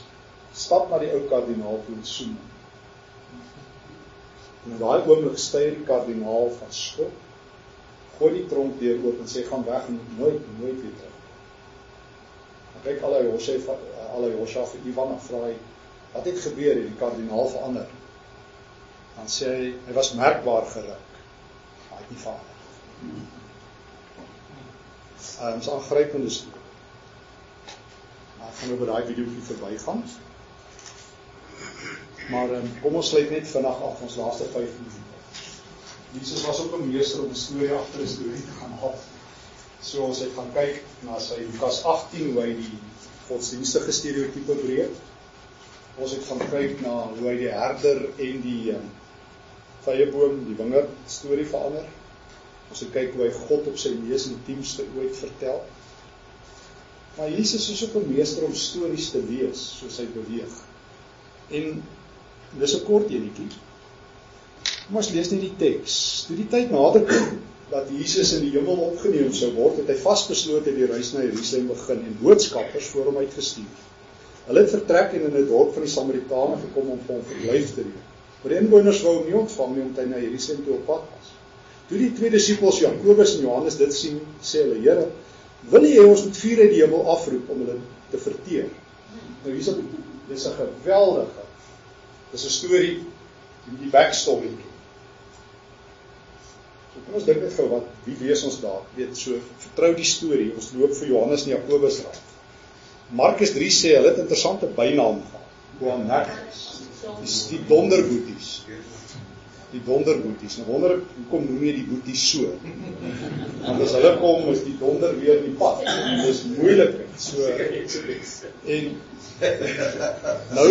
Stap na die ou kardinaal toe en soen. En in daai oomblik styg die kardinaal van skok, gooi die tronk deur oop en sê, gaan weg en nooit weer terug. Dan kyk Alajosha vir Ivan en vra hy, wat het gebeur, het die kardinaal verander? Dan sê hy was merkbaar geruk, maar hy het nie verander. Is aangrypende storie. Ek gaan nou by daai video verby gaan. Maar kom ons sluit net vinnig af ons laaste 5 minute. Jesus was ook 'n meester om 'n storie agter 'n storie te gaan haal. So ons het gaan kyk na sy Lukas 18 hoe hy die godsdienstige stereotype breek. Ons het gaan kyk na hoe hy die herder en die vyeboom, die wingerd storie verander. Ons het kyk hoe hy God op sy mees intiemste ooit vertel. Maar Jesus is ook 'n meester om stories te lees, soos hy beweeg. En dis 'n kort enetjie. Kom ons lees net die teks. Toe die tyd nader kom dat Jesus in die hemel opgeneem sou word, het hy vasbeslote die reis na Jerusalem begin en boodskappers voor hom uitgestuur. Hulle het vertrek en in 'n dorp van die Samaritane gekom om hom verblyf te reël. Maar die inwoners wou hom nie ontvang nie omdat hy na Jerusalem toe op pad was. Toe die 2 disippels Jakobus en Johannes dit sien, sê hulle, Here, wil jy ons met vuur uit die hemel afroep om hulle te verteer? Nou dis 'n geweldige, dis 'n storie, die backstory. So kom ons dink net gou wat, wie lees ons daar? Weet, so vertrou die storie, ons loop vir Johannes en Jakobus raak. Markus 3 sê, hulle het interessante bynaam gehad. Boanerges, die donderboeties. Die donderboeties. Nou wonder ek, hoekom noem jy die boeties so? Want as hulle kom, is die donder weer in die pad. Dis moeilik. So, en nou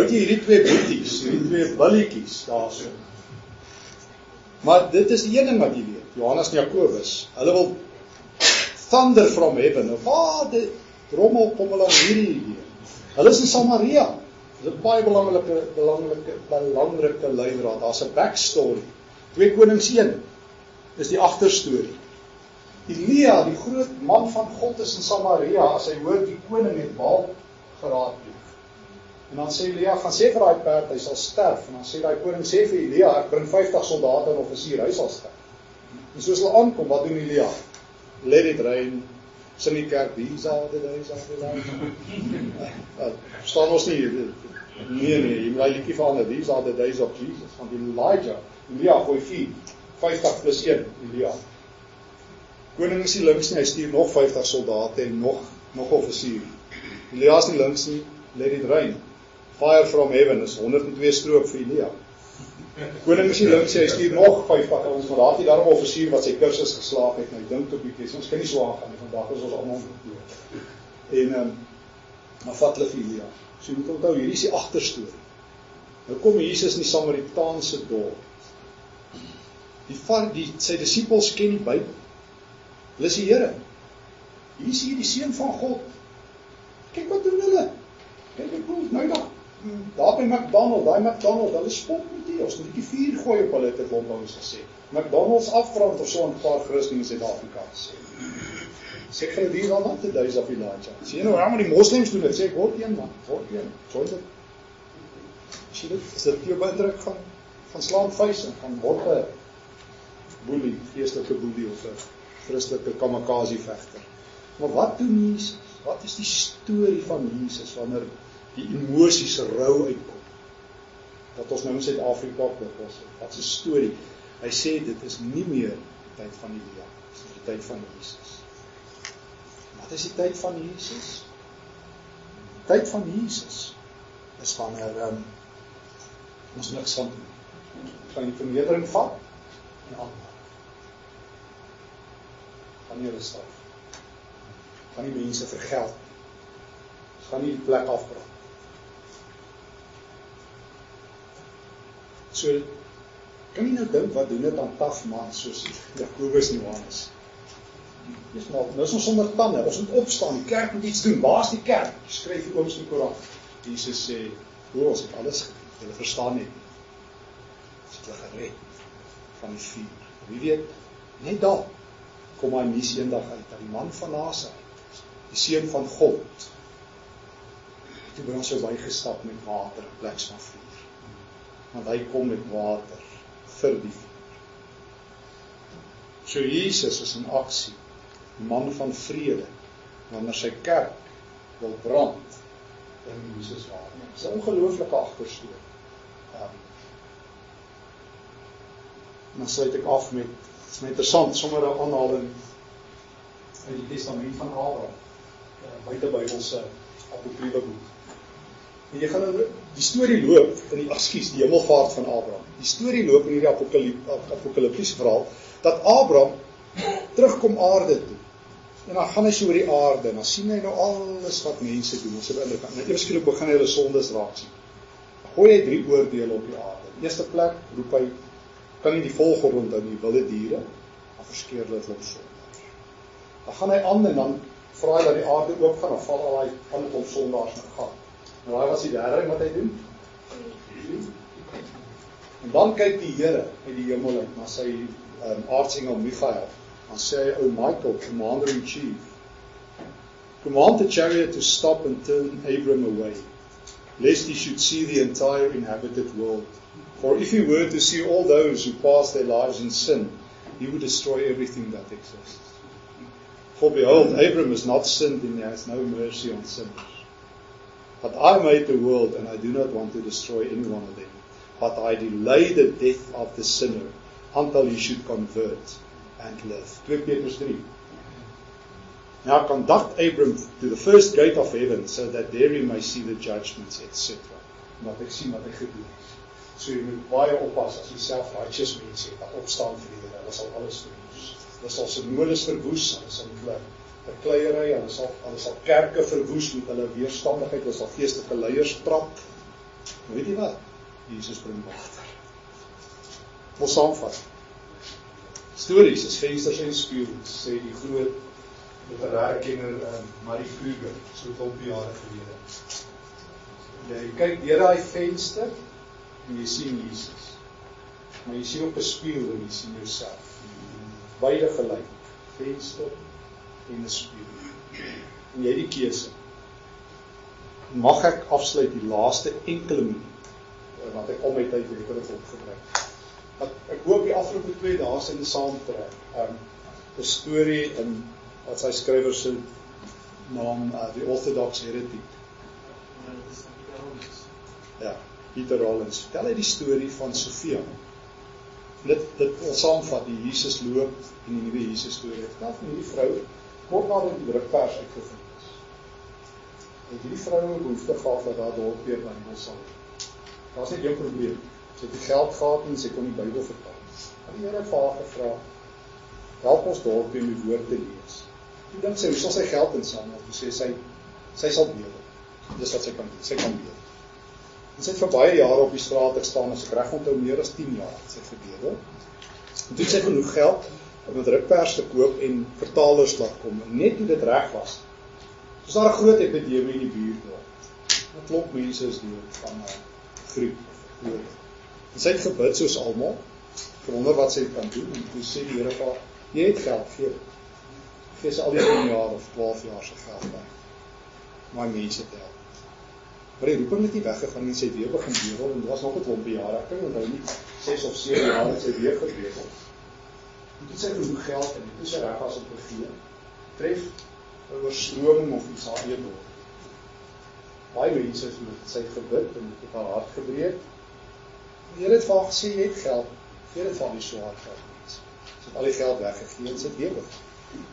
het jy hierdie 2 boeties, hierdie 2 billetjies daar so. Maar dit is die een ding wat jy weet, Johannes en Jakobus, hulle wil thunder from heaven, nou waar die rommel kom hulle aan hierdie idee. Hulle is in Samaria. Dit is 'n baie belangrike leidraad. Daar's 'n backstory. 2 Konings 1 is die agterstorie. Elia, die groot man van God, is in Samaria as hy hoor die koning het Baal geraadpleeg. En dan sê Elia, gaan sê vir daai perd, hy sal sterf. En dan sê daai koning, sê vir Elia, ek bring 50 soldate en offisier, hy sal sterf. En soos hulle aankom, wat doen Elia? Let it rain, sing die kerk, these are the days of Elijah. Verstaan ons nie, nee, jy moet hy liedjie verander, these are the days of Jesus, want Elijah, Elia gooi 4, 50 plus 1, Elia. Koning is nie links nie, hy stuur nog 50 soldate en nog offisier. Elia is nie links nie, let it rain. Fire from heaven is 102 stroop vir Elia. Koning is nie links nie, hy stuur nog 50 ons, maar daar het hy daarom offisier wat sy kursus geslaag het, en hy dink op die kies, ons kan nie so aangaan, vandag is ons allemaal dood. En maar vat hulle vir Elia. So jy moet onthou, hierdie is die agterstorie. Nou kom Jesus in die Samaritaanse dorp. Sy disippels ken die Bybel. Hulle sê, Here, hier is hier die seun van God. Kyk wat doen hulle. Kyk wat kom, nou daar by McDonald, hulle spot met die, ons moet die 4 gooi op hulle, het ek ons gesê. McDonald's afbrand of so 'n paar Christen in Suid-Afrika gesê. Sê ek vir die dan not the days of Elijah. Sê nou, maar die moslems doen dit, sê ek, word een man, join dit. Sê dit, is dit jou indruk van gaan slaan vuis en gaan word 'n boelie, geestelike boelie of 'n Christelike kamikaze vegter. Maar wat doen Jesus? Wat is die storie van Jesus wanneer die emosies rou uitkom? Wat ons nou in Suid-Afrika dikwels het. Wat 'n storie. Hy sê dit is nie meer die tyd van Elia, dit is die tyd van Jesus. Wat is die tyd van Jesus? Die tyd van Jesus is wanneer ons niks van doen. Gaan die vernedering vat en aanmaak. Gaan nie rus af. Gaan nie mense vergeld. Gaan nie die plek afbrand. So, kan jy nou dink wat doen dit aan taf man soos Jakobus en Johannes? Nou is ons sonder tande, ons moet opstaan, die kerk moet iets doen. Waar is die kerk? Skryf die ooms in die Koran. Jesus sê, ons het alles gedoen, julle verstaan nie. Ons het hulle gered van die vuur. Wie weet, net daar kom hy nuus eendag uit, dat die man van Nazareth, die seun van God, toe by ons so bygestap met water in plek van vuur. Want hy kom met water vir die vuur. So Jesus is in aksie, man van vrede, wanneer sy kerk wil brand, in Jesus water. Dit is 'n ongelooflike agterstorie. Dan sluit ek af met, het is my interessant, sommer 'n aanhaling uit die testament van Abraham, buitebybelse apokryfe boek. En jy gaan nou, die storie loop in die hemelvaart van Abraham. Die storie loop in hierdie apokaliptiese verhaal, dat Abraham terugkom aarde toe. En dan gaan hy so oor die aarde, en dan sien hy nou alles wat mense doen, ons het indruk, en eers skielik begin hy hulle sondes raak sien. Dan gooi hy 3 oordeele op die aarde. In eerste plek roep hy, kan nie die volgorde onthou nie, wilde diere, dan verskeer dit op sondaars. Dan gaan hy aan en dan vra hy dat die aarde oopgaan, dan val al hy aan op sondaars in gat. En daai was die derde ding wat hy doen. En dan kyk die Here uit die hemel uit na sy aartsengel Michael. Dan sê hy, "O Michael, commander-in-chief, command the chariot to stop and turn Abram away, lest he should see the entire inhabited world. For if he were to see all those who pass their lives in sin, he would destroy everything that exists. For behold, Abram has not sinned and he has no mercy on sinners. But I made the world and I do not want to destroy any one of them. But I delay the death of the sinner until he should convert and live." 2 Petrus 3. Now conduct Abram to the first gate of heaven, so that there he may see the judgments, etc. Wat ek sien wat hy gedoen het. So jy moet baie oppas as jy self-righteous mense het, dat opstaan vir die Here, hulle sal alles verwoes. Hulle sal synodes verwoes, hulle sal verkleiery, hulle sal kerke verwoes met hulle weerstandigheid, hulle sal geestelike leiers trap. Weet jy wat? Jesus bring water. Ons saamvat. Stories is vensters en spieëls, sê die groot literaire kenner Marie Kruger, so 'n klompie jare gelede. Jy kyk deur daai venster en jy sien Jesus. Maar jy sien op 'n spieël en jy sien jouself. Beide gelyk, venster en 'n spieël. En jy het die keuse. Mag ek afsluit die laaste enkele minuut wat ek al my tyd letterlik opgebruik. Ek hoop die afgelope 2 dae se saamtrek. 'n storie in wat sy skrywer se naam The Orthodox Heretic. Ja, Peter Rollins. Vertel hy die storie van Sofia. Dit wil saamvat die Jesus loop en die nuwe Jesus storie. Vertel van hierdie vrou kort nadat die drukpers uitgevind is. Het hierdie vrou 'n behoefte gehad dat haar dorp weer Bybel sal. Daar's net een probleem. Sy het die geld gehad en sy kon die Bybel vertaal. En die Here het vir haar gevra, help ons dorp om die woord te lees. Toe dink sy, hoe sal sy geld insamel? Toe sê sy sal bedel. Dis wat sy kan doen, sy kan bedel. En sy het vir baie jare op die straat gestaan, as ek reg onthou meer as 10 jaar het sy gebedel. En toe het sy genoeg geld om 'n drukpers te koop en vertalers laat kom. En net toe dit reg was daar 'n groot epidemie in die buurt daar. 'n Klomp mense is dood van griep of dood. En sy het gebid soos almal, gewonder wat sy kan doen, en toe sê die Here vir haar, jy het geld, gee sy al die 10 jaar of 12 jaar se geld by, my mense te help. Maar die roeping het nie weggegaan en sy weer begin bedel, en dit was nog 'n klompie jare, ek kan onthou nie, 6 of 7 jaar het sy weer gebedel. En toe sy genoeg geld en toe sy reg was om te gee, tref 'n oorstroming of iets haar eet word. Baie mense het met sy gebid en het haar hart gebreek. En die Here het vir haar gesê, jy het geld, gee dit van die swaar geld. Sy het al die geld weggegee en sy het weer begin.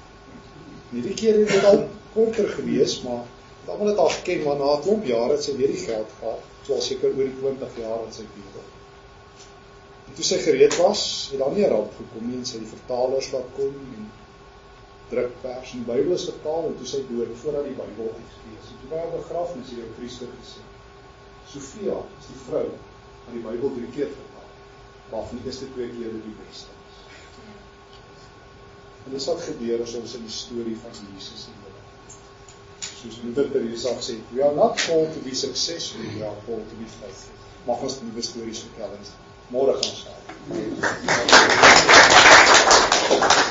En die keer het dit al korter gewees, maar almal het al geken, maar na 'n klomp jare het sy weer die geld gehad, soos seker oor die 20 jaar wat sy bedel. En toe sy gereed was, het daar nie 'n ramp gekom nie, en sy die vertalers laat kom, en drukpers, en die Bybel is vertaal, en toe sy dood, voordat die Bybel uitgelees. En toe by haar begrafnis het die priester gesê, Sofia is die vrou, wat die Bybel 3 keer vertaal, waarvan die eerste 2 keer die beste is. En dis wat gebeur as ons in die storie van Jesus en soos Moeder Teresa gesê, we are not called to be successful, we are called to be faithful. Mag ons nuwe stories vertel, môre gaan ons